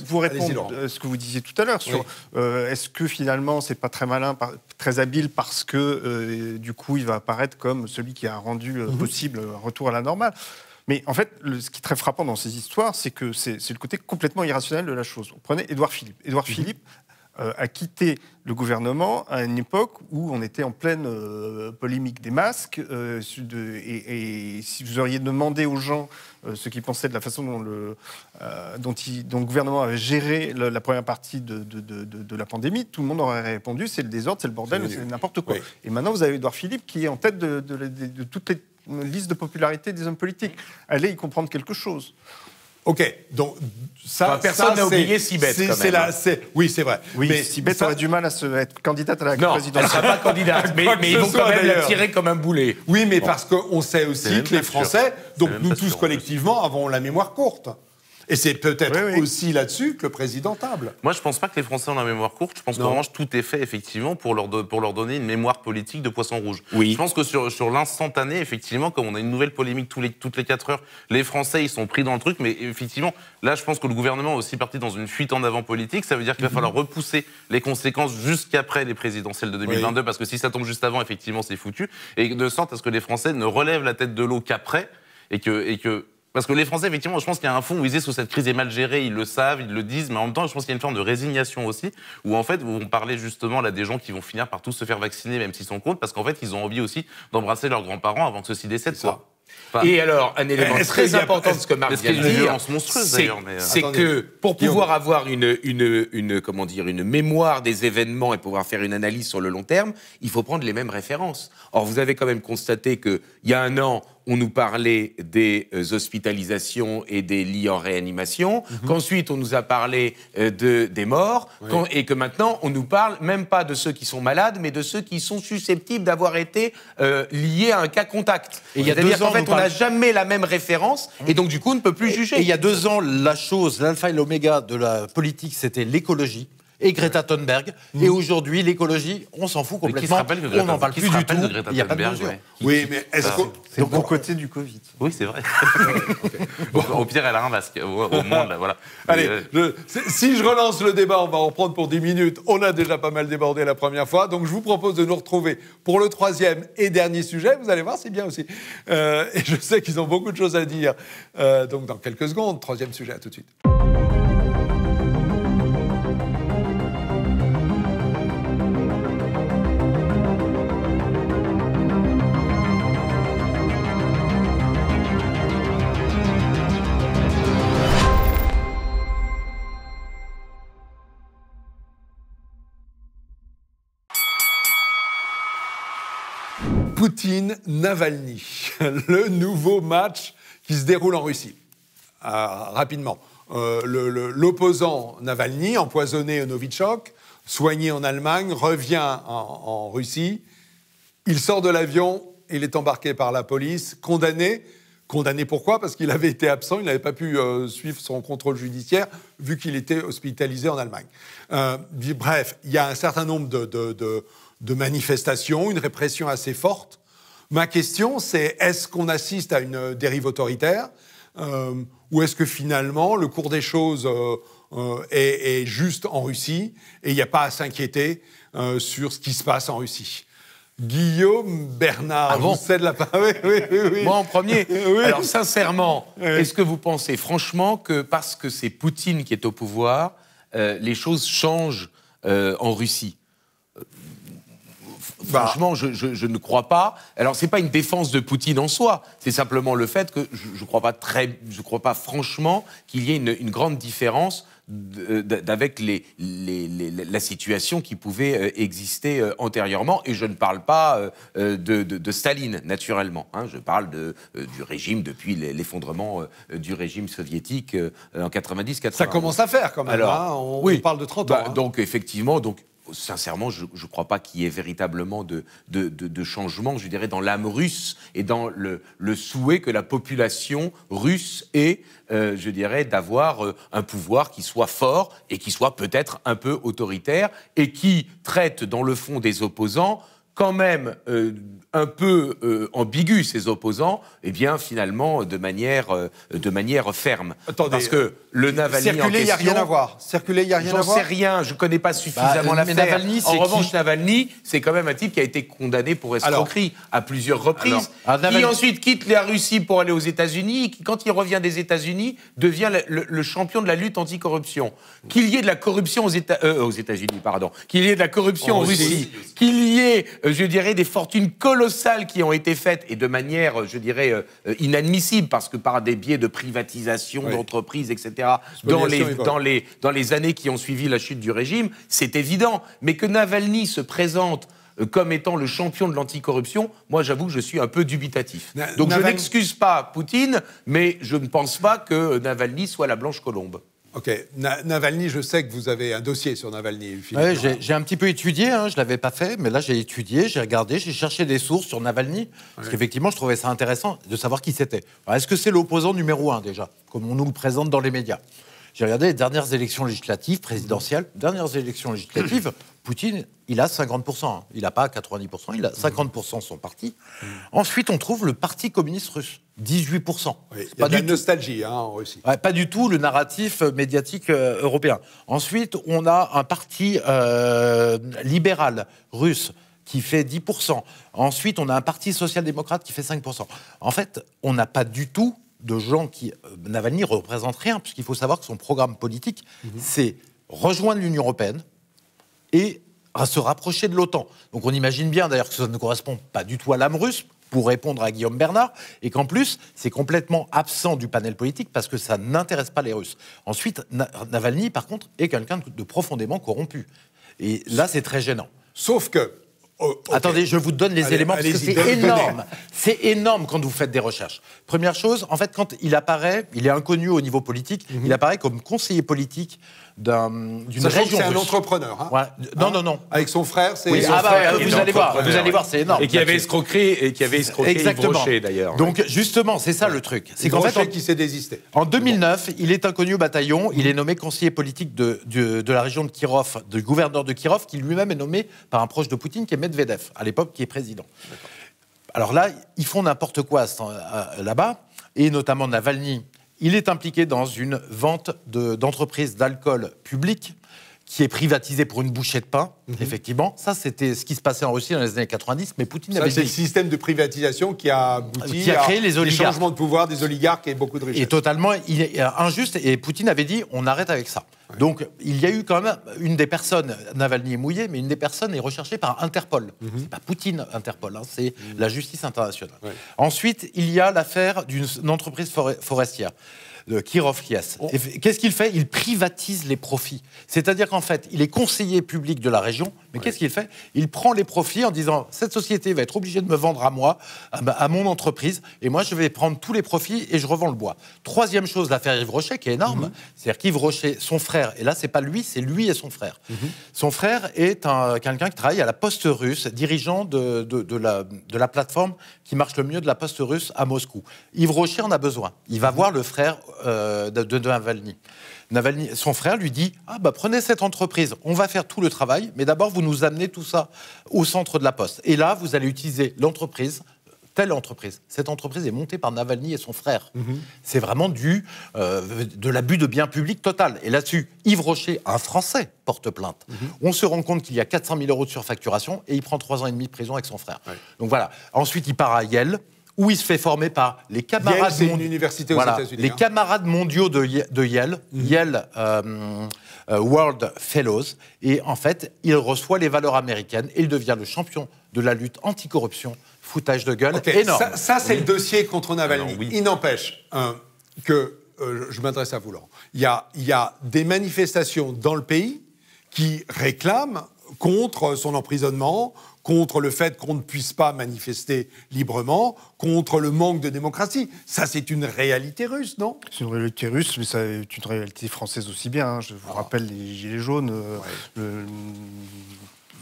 vous répondre à ce que vous disiez tout à l'heure sur est-ce que finalement c'est pas très malin, très habile parce que du coup il va apparaître comme celui qui a rendu possible un retour à la normale. Mais en fait, ce qui est très frappant dans ces histoires, c'est que c'est le côté complètement irrationnel de la chose. Prenez Édouard Philippe. Édouard Philippe a quitté le gouvernement à une époque où on était en pleine polémique des masques. Et si vous auriez demandé aux gens ce qu'ils pensaient de la façon dont le gouvernement avait géré la première partie de la pandémie, tout le monde aurait répondu c'est le désordre, c'est le bordel, c'est n'importe quoi. Oui. Et maintenant, vous avez Édouard Philippe qui est en tête de toutes les listes de popularité des hommes politiques. Allez y comprendre quelque chose. Ok, donc ça, personne n'a oublié Sibeth. Oui, c'est vrai. Oui, mais Sibeth aurait du mal à être candidate à la présidentielle. Non, elle ne sera pas candidate, mais ils vont quand même la tirer comme un boulet. Oui, mais parce qu'on sait aussi que les Français, donc nous tous collectivement, avons la mémoire courte. Et c'est peut-être aussi là-dessus que le président table. Moi, je ne pense pas que les Français ont la mémoire courte. Je pense qu'en revanche, tout est fait, effectivement, pour leur donner une mémoire politique de poisson rouge. Oui. Je pense que sur l'instantané, effectivement, comme on a une nouvelle polémique toutes les 4 heures, les Français, ils sont pris dans le truc. Mais effectivement, là, je pense que le gouvernement est aussi parti dans une fuite en avant politique. Ça veut dire qu'il va falloir repousser les conséquences jusqu'après les présidentielles de 2022. Parce que si ça tombe juste avant, effectivement, c'est foutu. Et de sorte à ce que les Français ne relèvent la tête de l'eau qu'après. Parce que les Français, effectivement, je pense qu'il y a un fond où ils disent que cette crise est mal gérée, ils le savent, ils le disent, mais en même temps, je pense qu'il y a une forme de résignation aussi, où en fait, on parlait justement là des gens qui vont finir par tous se faire vacciner, même s'ils sont contre, parce qu'en fait, ils ont envie aussi d'embrasser leurs grands-parents avant que ceux-ci décèdent. Et alors, un élément très important de ce que Marc vient de dire, c'est que pour pouvoir avoir une mémoire des événements et pouvoir faire une analyse sur le long terme, il faut prendre les mêmes références. Or, vous avez quand même constaté qu'il y a un an, on nous parlait des hospitalisations et des lits en réanimation, qu'ensuite on nous a parlé des morts, et que maintenant on nous parle même pas de ceux qui sont malades, mais de ceux qui sont susceptibles d'avoir été liés à un cas contact. C'est-à-dire qu'en fait on n'a jamais la même référence, et donc du coup on ne peut plus juger. Et il y a 2 ans, l'alpha et l'oméga de la politique, c'était l'écologie. Et Greta Thunberg. Et aujourd'hui, l'écologie, on s'en fout complètement. On n'en parle plus du tout. Il n'y a pas de mesure. Oui, mais est-ce que... C'est le bon côté du Covid. Oui, c'est vrai. Au pire, elle a un masque. Au monde, là, voilà. Allez, si je relance le débat, on va en reprendre pour 10 minutes. On a déjà pas mal débordé la première fois. Donc, je vous propose de nous retrouver pour le 3e et dernier sujet. Vous allez voir, c'est bien aussi. Et je sais qu'ils ont beaucoup de choses à dire. Donc, dans quelques secondes, 3e sujet. À tout de suite. Poutine-Navalny, le nouveau match qui se déroule en Russie. Rapidement, l'opposant Navalny, empoisonné au Novichok, soigné en Allemagne, revient en Russie. Il sort de l'avion, il est embarqué par la police, condamné. Condamné pourquoi ? Parce qu'il avait été absent, il n'avait pas pu suivre son contrôle judiciaire vu qu'il était hospitalisé en Allemagne. Bref, il y a un certain nombre de manifestations, une répression assez forte. Ma question, c'est est-ce qu'on assiste à une dérive autoritaire ou est-ce que finalement le cours des choses est juste en Russie et il n'y a pas à s'inquiéter sur ce qui se passe en Russie ? Guillaume Bernard, bon, je vous cède la parole. Oui. Moi en premier. Oui. Alors sincèrement, est-ce que vous pensez franchement que parce que c'est Poutine qui est au pouvoir, les choses changent en Russie ? Franchement, je ne crois pas. Alors, c'est pas une défense de Poutine en soi. C'est simplement le fait que je crois pas franchement qu'il y ait une grande différence avec la situation qui pouvait exister antérieurement. Et je ne parle pas de Staline, naturellement. Hein. Je parle du régime depuis l'effondrement du régime soviétique en 90-91. Ça commence à faire, quand même. Alors, hein. On oui. parle de 30 ans. Hein. Donc, effectivement... Sincèrement, je ne crois pas qu'il y ait véritablement de changement, je dirais, dans l'âme russe et dans le souhait que la population russe ait, je dirais, d'avoir un pouvoir qui soit fort et qui soit peut-être un peu autoritaire et qui traite, dans le fond, des opposants quand même un peu ambigu, ces opposants, eh bien, finalement, de manière ferme. Attendez, parce que le Navalny en question... Circuler, il n'y a rien à voir. Circuler, il n'y a rien à voir. J'en sais rien, je ne connais pas suffisamment l'affaire. Navalny, en revanche, Navalny, c'est quand même un type qui a été condamné pour escroquerie à plusieurs reprises, qui ensuite quitte la Russie pour aller aux États-Unis, qui, quand il revient des États-Unis, devient le champion de la lutte anticorruption. Qu'il y ait de la corruption aux États-Unis, pardon, qu'il y ait de la corruption en Russie, qu'il y ait, je dirais, des fortunes colossales qui ont été faites, et de manière, je dirais, inadmissible, parce que par des biais de privatisation d'entreprises, etc., dans les années qui ont suivi la chute du régime, c'est évident. Mais que Navalny se présente comme étant le champion de l'anticorruption, moi, j'avoue que je suis un peu dubitatif. Donc, je n'excuse pas Poutine, mais je ne pense pas que Navalny soit la blanche colombe. Ok. Navalny, je sais que vous avez un dossier sur Navalny. Ouais, j'ai un petit peu étudié, je ne l'avais pas fait, mais là j'ai étudié, j'ai regardé, j'ai cherché des sources sur Navalny, parce qu'effectivement je trouvais ça intéressant de savoir qui c'était. Est-ce que c'est l'opposant numéro 1 déjà, comme on nous le présente dans les médias? J'ai regardé les dernières élections législatives, présidentielles, Poutine, il a 50%. Il n'a pas 90%, il a 50% de son parti. Ensuite, on trouve le Parti communiste russe, 18%. Oui, il y a de la nostalgie en Russie. Ouais, pas du tout le narratif médiatique européen. Ensuite, on a un parti libéral russe qui fait 10%. Ensuite, on a un parti social-démocrate qui fait 5%. En fait, on n'a pas du tout de gens qui... Navalny représente rien, puisqu'il faut savoir que son programme politique, c'est rejoindre l'Union européenne et à se rapprocher de l'OTAN. Donc on imagine bien d'ailleurs que ça ne correspond pas du tout à l'âme russe, pour répondre à Guillaume Bernard, et qu'en plus, c'est complètement absent du panel politique parce que ça n'intéresse pas les Russes. Ensuite, Navalny, par contre, est quelqu'un de profondément corrompu. Et là, c'est très gênant. Sauf que... Attendez, je vous donne les éléments, parce que c'est énorme. C'est énorme quand vous faites des recherches. Première chose, en fait, quand il apparaît, il est inconnu au niveau politique, il apparaît comme conseiller politique d'une région c'est un russe. entrepreneur. Ouais. Non. Avec son frère, c'est... Oui, vous allez voir, c'est énorme. Et qui avait escroqué Yves Rocher, d'ailleurs. Donc, justement, c'est ça le truc. C'est qu'en fait, qui s'est désisté. En 2009, il est inconnu au bataillon, il est nommé conseiller politique de la région de Kirov, du gouverneur de Kirov, qui lui-même est nommé par un proche de Poutine, qui est Medvedev, à l'époque, qui est président. Alors là, ils font n'importe quoi là-bas, et notamment Navalny. Il est impliqué dans une vente d'entreprises d'alcool public qui est privatisée pour une bouchée de pain, effectivement. Ça, c'était ce qui se passait en Russie dans les années 90, mais Poutine avait dit... C'est le système de privatisation qui a abouti à créer les oligarques. Changements de pouvoir des oligarques et beaucoup de richesses. Et totalement injuste, et Poutine avait dit, on arrête avec ça. Ouais. Donc, il y a eu quand même une des personnes, Navalny est mouillé, mais une des personnes est recherchée par Interpol. C'est pas Poutine, Interpol, c'est la justice internationale. Ouais. Ensuite, il y a l'affaire d'une entreprise forestière. De Kirov Kies. Qu'est-ce qu'il fait? Il privatise les profits. C'est-à-dire qu'en fait, il est conseiller public de la région, mais qu'est-ce qu'il fait? Il prend les profits en disant, cette société va être obligée de me vendre à moi, à mon entreprise, et moi, je vais prendre tous les profits et je revends le bois. Troisième chose, l'affaire Yves Rocher, qui est énorme, c'est-à-dire qu'Yves Rocher, son frère, et là, c'est pas lui, c'est lui et son frère. Son frère est quelqu'un qui travaille à la poste russe, dirigeant de la plateforme qui marche le mieux de la poste russe à Moscou. Yves Rocher en a besoin. Il va voir le frère de Navalny. Son frère lui dit prenez cette entreprise, on va faire tout le travail, mais d'abord vous nous amenez tout ça au centre de la Poste. Et là, vous allez utiliser l'entreprise, telle entreprise. Cette entreprise est montée par Navalny et son frère. C'est vraiment de l'abus de biens publics total. Et là-dessus, Yves Rocher, un Français, porte plainte. On se rend compte qu'il y a 400 000 € de surfacturation et il prend 3 ans et demi de prison avec son frère. Ouais. Donc voilà. Ensuite, il part à Yale, où il se fait former par les camarades... Yale, c'est une université aux États-Unis. Les camarades mondiaux de Yale, Yale World Fellows, et en fait, il reçoit les valeurs américaines et il devient le champion de la lutte anticorruption. Foutage de gueule Okay, énorme. Ça c'est le dossier contre Navalny. Alors, oui. Il n'empêche que, je m'adresse à vous, Laurent, il y a des manifestations dans le pays qui réclament contre son emprisonnement, contre le fait qu'on ne puisse pas manifester librement, contre le manque de démocratie. Ça, c'est une réalité russe, non? C'est une réalité russe, mais ça est une réalité française aussi bien. Hein. Je vous rappelle les Gilets jaunes,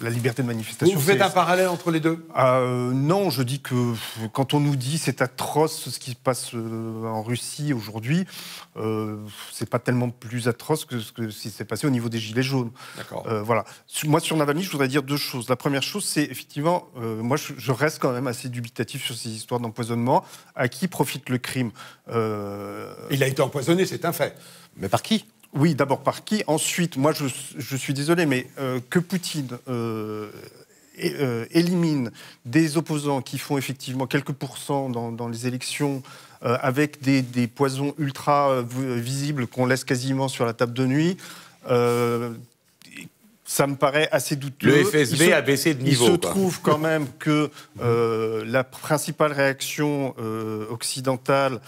la liberté de manifestation. Vous faites un parallèle entre les deux? Non, je dis que quand on nous dit c'est atroce ce qui se passe en Russie aujourd'hui, c'est pas tellement plus atroce que ce qui s'est passé au niveau des Gilets jaunes. D'accord. Voilà. Moi, sur Navalny, je voudrais dire deux choses. La première chose, c'est effectivement, moi, je reste quand même assez dubitatif sur ces histoires d'empoisonnement. À qui profite le crime? Il a été empoisonné, c'est un fait. Mais par qui? Oui, d'abord par qui? Ensuite, moi, je suis désolé, mais que Poutine élimine des opposants qui font effectivement quelques pourcents dans les élections avec des poisons ultra visibles qu'on laisse quasiment sur la table de nuit, ça me paraît assez douteux. Le FSB a baissé de niveau. Il se trouve quand même que la principale réaction occidentale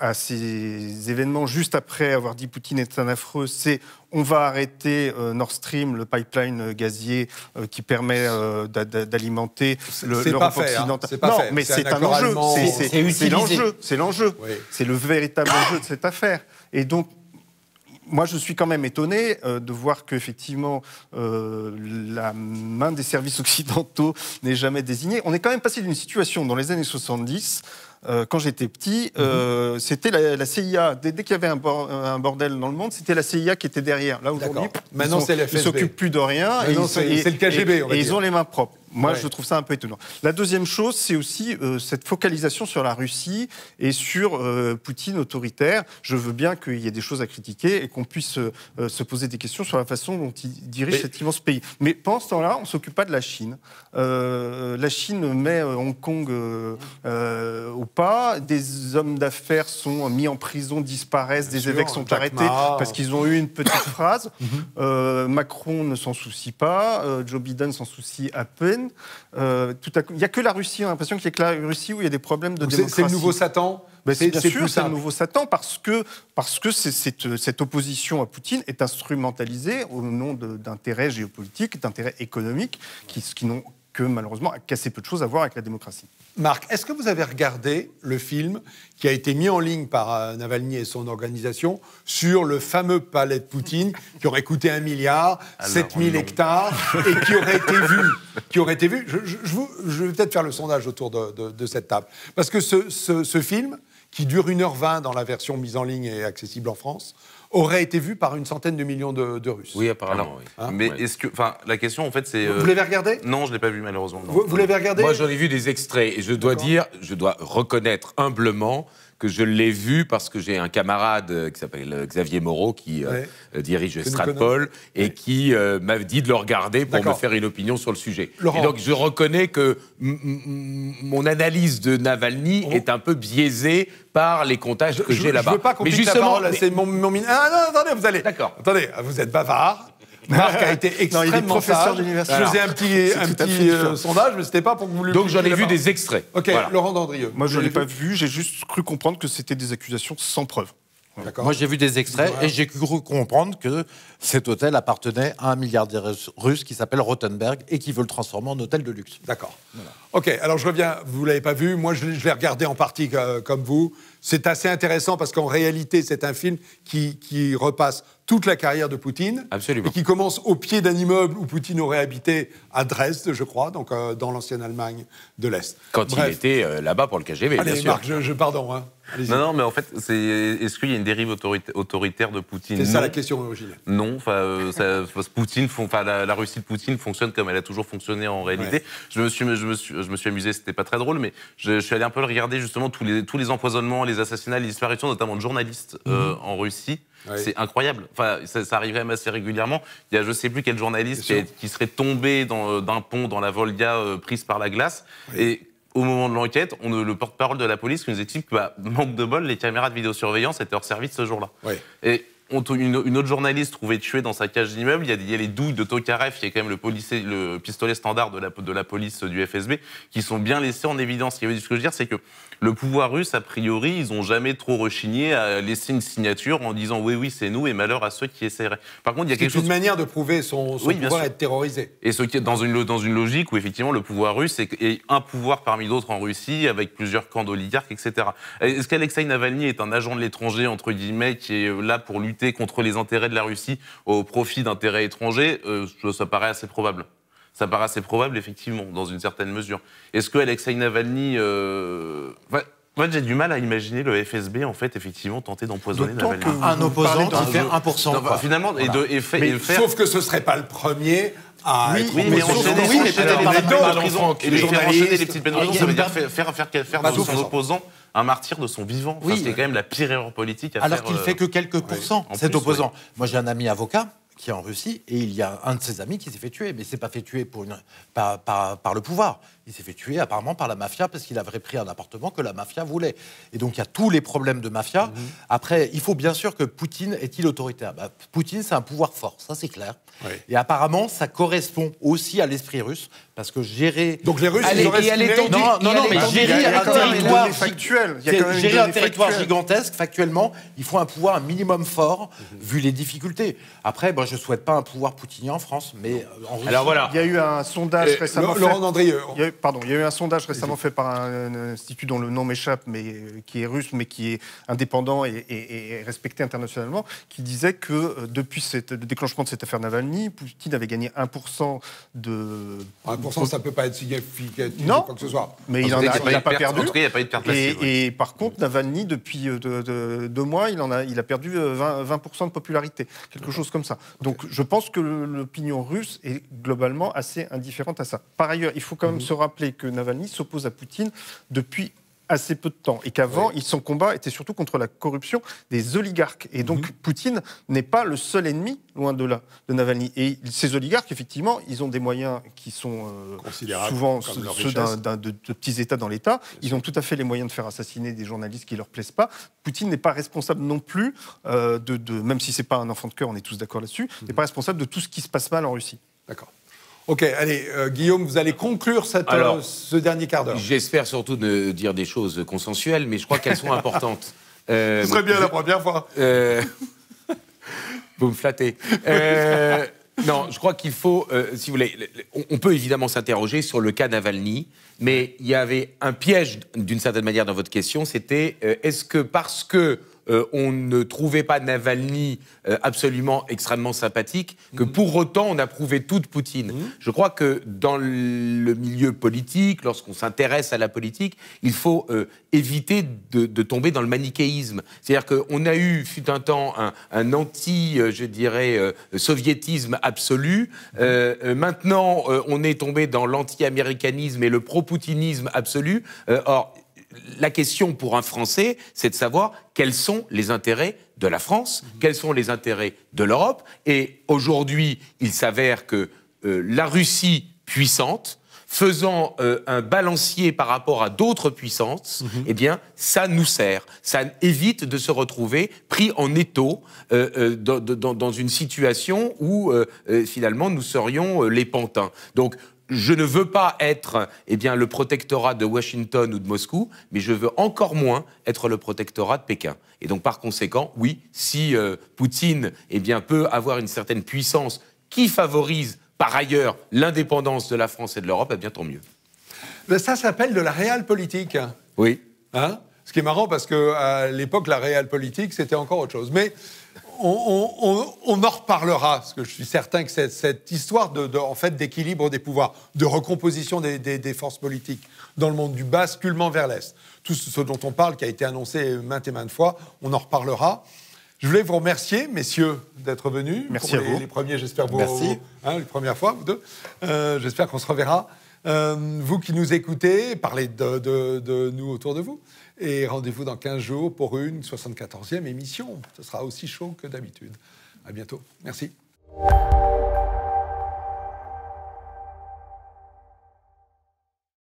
à ces événements, juste après avoir dit Poutine est un affreux, c'est on va arrêter Nord Stream, le pipeline gazier qui permet d'alimenter l'Europe occidentale. C'est pas non, fait. mais c'est un accord enjeu. allemand. C'est l'enjeu. C'est l'enjeu. Oui. C'est le véritable enjeu de cette affaire. Et donc, moi, je suis quand même étonné de voir qu'effectivement, la main des services occidentaux n'est jamais désignée. On est quand même passé d'une situation dans les années 70, quand j'étais petit, c'était la CIA. Dès qu'il y avait un bordel dans le monde, c'était la CIA qui était derrière. Là, aujourd'hui, maintenant, c'est le FSB. Ils ne s'occupent plus de rien. C'est le KGB, on va et dire. ils ont les mains propres. Moi, Ouais. je trouve ça un peu étonnant. La deuxième chose, c'est aussi cette focalisation sur la Russie et sur Poutine autoritaire. Je veux bien qu'il y ait des choses à critiquer et qu'on puisse se poser des questions sur la façon dont il dirige cet immense pays. Mais pendant ce temps-là, on ne s'occupe pas de la Chine. La Chine met Hong Kong au pas. Des hommes d'affaires sont mis en prison, disparaissent. Des évêques sont Jack arrêtés Ma. parce qu'ils ont eu une petite phrase. Macron ne s'en soucie pas. Joe Biden s'en soucie à peine. Tout à coup, il n'y a que la Russie, on a l'impression qu'il n'y a que la Russie où il y a des problèmes de démocratie. C'est le nouveau Satan. Ben, bien sûr, plus c'est le simple. nouveau Satan parce que cette opposition à Poutine est instrumentalisée au nom d'intérêts géopolitiques, d'intérêts économiques qui n'ont que malheureusement qu'assez peu de choses à voir avec la démocratie. Marc, est-ce que vous avez regardé le film qui a été mis en ligne par Navalny et son organisation sur le fameux palais de Poutine qui aurait coûté 1 milliard, 7000 hectares et qui aurait été vu. Je vais peut-être faire le sondage autour de cette table. Parce que ce film, qui dure 1h20 dans la version mise en ligne et accessible en France, aurait été vu par une centaine de millions de Russes. Oui, apparemment. Alors, oui. Hein, mais ouais. est-ce que, enfin, la question en fait c'est. Vous l'avez regardé? Non, je l'ai pas vu malheureusement. non. Vous l'avez regardé? Moi, j'en ai vu des extraits et je dois reconnaître humblement que je l'ai vu parce que j'ai un camarade qui s'appelle Xavier Moreau qui dirige nous Stratpol et qui m'a dit de le regarder pour me D'accord. faire une opinion sur le sujet. Laurent. Et donc, je reconnais que mon analyse de Navalny est un peu biaisée par les contacts que j'ai là-bas. Je veux pas qu'on pique la parole, c'est mon mine. Ah non, attendez, vous allez. D'accord. Attendez, vous êtes bavard. Marc a été Non, il est extrêmement professeur sage. d'université. Je faisais un tout à fait différent. sondage, mais c'était pas pour que vous le Donc, j'en ai piquiez la vu parole. des extraits. Ok, Voilà. Laurent Dandrieux. Moi, je Vous ne l'ai pas l'avez vu, j'ai juste cru comprendre que c'était des accusations sans preuve. D'accord. Moi, j'ai vu des extraits et j'ai cru comprendre que cet hôtel appartenait à un milliardaire russe qui s'appelle Rothenberg et qui veut le transformer en hôtel de luxe. D'accord. Ok, alors je reviens, vous ne l'avez pas vu, moi je l'ai regardé en partie comme vous. C'est assez intéressant parce qu'en réalité, c'est un film qui repasse toute la carrière de Poutine. Absolument. Et qui commence au pied d'un immeuble où Poutine aurait habité à Dresde, je crois, donc dans l'ancienne Allemagne de l'Est. Quand il Bref. était là-bas pour le KGB, bien Allez, sûr. Marc, pardon. Hein. Allez-y. Non, mais en fait, est-ce qu'il y a une dérive autoritaire de Poutine? C'est ça Non. la question originelle. Non, la Russie de Poutine fonctionne comme elle a toujours fonctionné en réalité. Ouais. Je me suis amusé, c'était pas très drôle, mais je suis allé un peu le regarder justement tous les empoisonnements, les assassinats, les disparitions, notamment de journalistes en Russie. Ouais. C'est incroyable. Enfin, ça arrive même assez régulièrement. Il y a je sais plus quel journaliste Bien sûr. qui serait tombé d'un pont dans la Volga prise par la glace et au moment de l'enquête, le porte-parole de la police nous explique que, manque de bol, les caméras de vidéosurveillance étaient hors service ce jour-là. Ouais. Et une autre journaliste trouvée tuée dans sa cage d'immeuble. Il y a les douilles de Tokarev, qui est quand même le pistolet standard de la police du FSB, qui sont bien laissés en évidence. Ce que je veux dire, c'est que le pouvoir russe, a priori, ils n'ont jamais trop rechigné à laisser une signature en disant oui, c'est nous, et malheur à ceux qui essaieraient. Par contre, il y a quelque chose. C'est une manière de prouver son pouvoir à être terrorisé. Et ce qui est dans une logique où effectivement le pouvoir russe est un pouvoir parmi d'autres en Russie, avec plusieurs camps d'oligarques, etc. Est-ce qu'Alexeï Navalny est un agent de l'étranger, entre guillemets, qui est là pour lutter contre les intérêts de la Russie au profit d'intérêts étrangers? Ça paraît assez probable. Ça paraît assez probable, effectivement, dans une certaine mesure. Est-ce que Alexeï Navalny... En fait, j'ai du mal à imaginer le FSB, en fait, effectivement, tenter d'empoisonner Navalny. Un opposant qui fait 1%. Finalement, voilà. Sauf que ce ne serait pas le premier à être mais enchaîner les petites peines de prison, ça veut dire faire de son opposant un martyr de son vivant. Enfin, c'est quand même la pire erreur politique à faire. Alors qu'il fait que quelques pourcents, cet opposant. Moi, j'ai un ami avocat qui est en Russie, et il y a un de ses amis qui s'est fait tuer, mais il s'est pas fait tuer par le pouvoir. Il s'est fait tuer apparemment par la mafia parce qu'il avait pris un appartement que la mafia voulait. Et donc il y a tous les problèmes de mafia. Après, il faut bien sûr que Poutine est-il autoritaire. Poutine, c'est un pouvoir fort, ça c'est clair. Oui. Et apparemment, ça correspond aussi à l'esprit russe, parce que gérer... Donc les Russes, ils auraient mais gérer un territoire factuel. Gérer un territoire gigantesque, factuellement, il faut un pouvoir un minimum fort, vu les difficultés. Après, je ne souhaite pas un pouvoir poutinien en France, mais en Russie... Alors voilà. Il y a eu un sondage récemment Laurent Dandrieux. Il y a eu un sondage récemment fait par un institut dont le nom m'échappe, mais qui est russe, mais qui est indépendant et respecté internationalement, qui disait que depuis le déclenchement de cette affaire Navalny, Poutine avait gagné 1% de... 1%, ça ne peut pas être significatif non, quoi que ce soit. Mais il n'a pas perdu. En tout cas, il n'y a pas eu de perte massive. Et par contre, Navalny, depuis 2 mois, il a perdu 20% de popularité. Quelque chose comme ça. Donc je pense que l'opinion russe est globalement assez indifférente à ça. Par ailleurs, il faut quand même se rappeler que Navalny s'oppose à Poutine depuis assez peu de temps, et qu'avant, son combat était surtout contre la corruption des oligarques. Et donc, Poutine n'est pas le seul ennemi, loin de là, de Navalny. Et ces oligarques, effectivement, ils ont des moyens qui sont souvent ceux de petits États dans l'État. Ils ont tout à fait les moyens de faire assassiner des journalistes qui ne leur plaisent pas. Poutine n'est pas responsable non plus, même si ce n'est pas un enfant de cœur, on est tous d'accord là-dessus, n'est pas responsable de tout ce qui se passe mal en Russie. D'accord. Ok, allez, Guillaume, vous allez conclure ce dernier quart d'heure. J'espère surtout de dire des choses consensuelles, mais je crois qu'elles sont importantes. Ce serait bien la première fois. Vous me flattez. Non, je crois qu'il faut, si vous voulez, on peut évidemment s'interroger sur le cas Navalny, mais il y avait un piège, d'une certaine manière, dans votre question, c'était est-ce que parce que on ne trouvait pas Navalny absolument extrêmement sympathique, que pour autant on approuvait toute Poutine. Je crois que dans le milieu politique, lorsqu'on s'intéresse à la politique, il faut éviter de tomber dans le manichéisme. C'est-à-dire qu'on a eu, fut un temps, un anti, je dirais, soviétisme absolu. Maintenant, on est tombé dans l'anti-américanisme et le pro-poutinisme absolu. Or, la question pour un Français, c'est de savoir quels sont les intérêts de la France, quels sont les intérêts de l'Europe. Et aujourd'hui, il s'avère que la Russie puissante, faisant un balancier par rapport à d'autres puissances, eh bien, ça nous sert. Ça évite de se retrouver pris en étau dans une situation où, finalement, nous serions les pantins. Donc, je ne veux pas être le protectorat de Washington ou de Moscou, mais je veux encore moins être le protectorat de Pékin. Et donc, par conséquent, oui, si Poutine peut avoir une certaine puissance qui favorise, par ailleurs, l'indépendance de la France et de l'Europe, tant mieux. Mais ça s'appelle de la réalpolitik. Oui. Hein ? Ce qui est marrant, parce qu'à l'époque, la réalpolitik, c'était encore autre chose. Mais on en reparlera, parce que je suis certain que cette histoire en fait, d'équilibre des pouvoirs, de recomposition des forces politiques dans le monde, du basculement vers l'Est, tout ce dont on parle, qui a été annoncé maintes et maintes fois, on en reparlera. Je voulais vous remercier, messieurs, d'être venus. Merci à vous. Les premiers, j'espère, Merci. Les premières fois, vous deux. J'espère qu'on se reverra. Vous qui nous écoutez, parlez de nous autour de vous. Et rendez-vous dans 15 jours pour une 74e émission. Ce sera aussi chaud que d'habitude. À bientôt. Merci.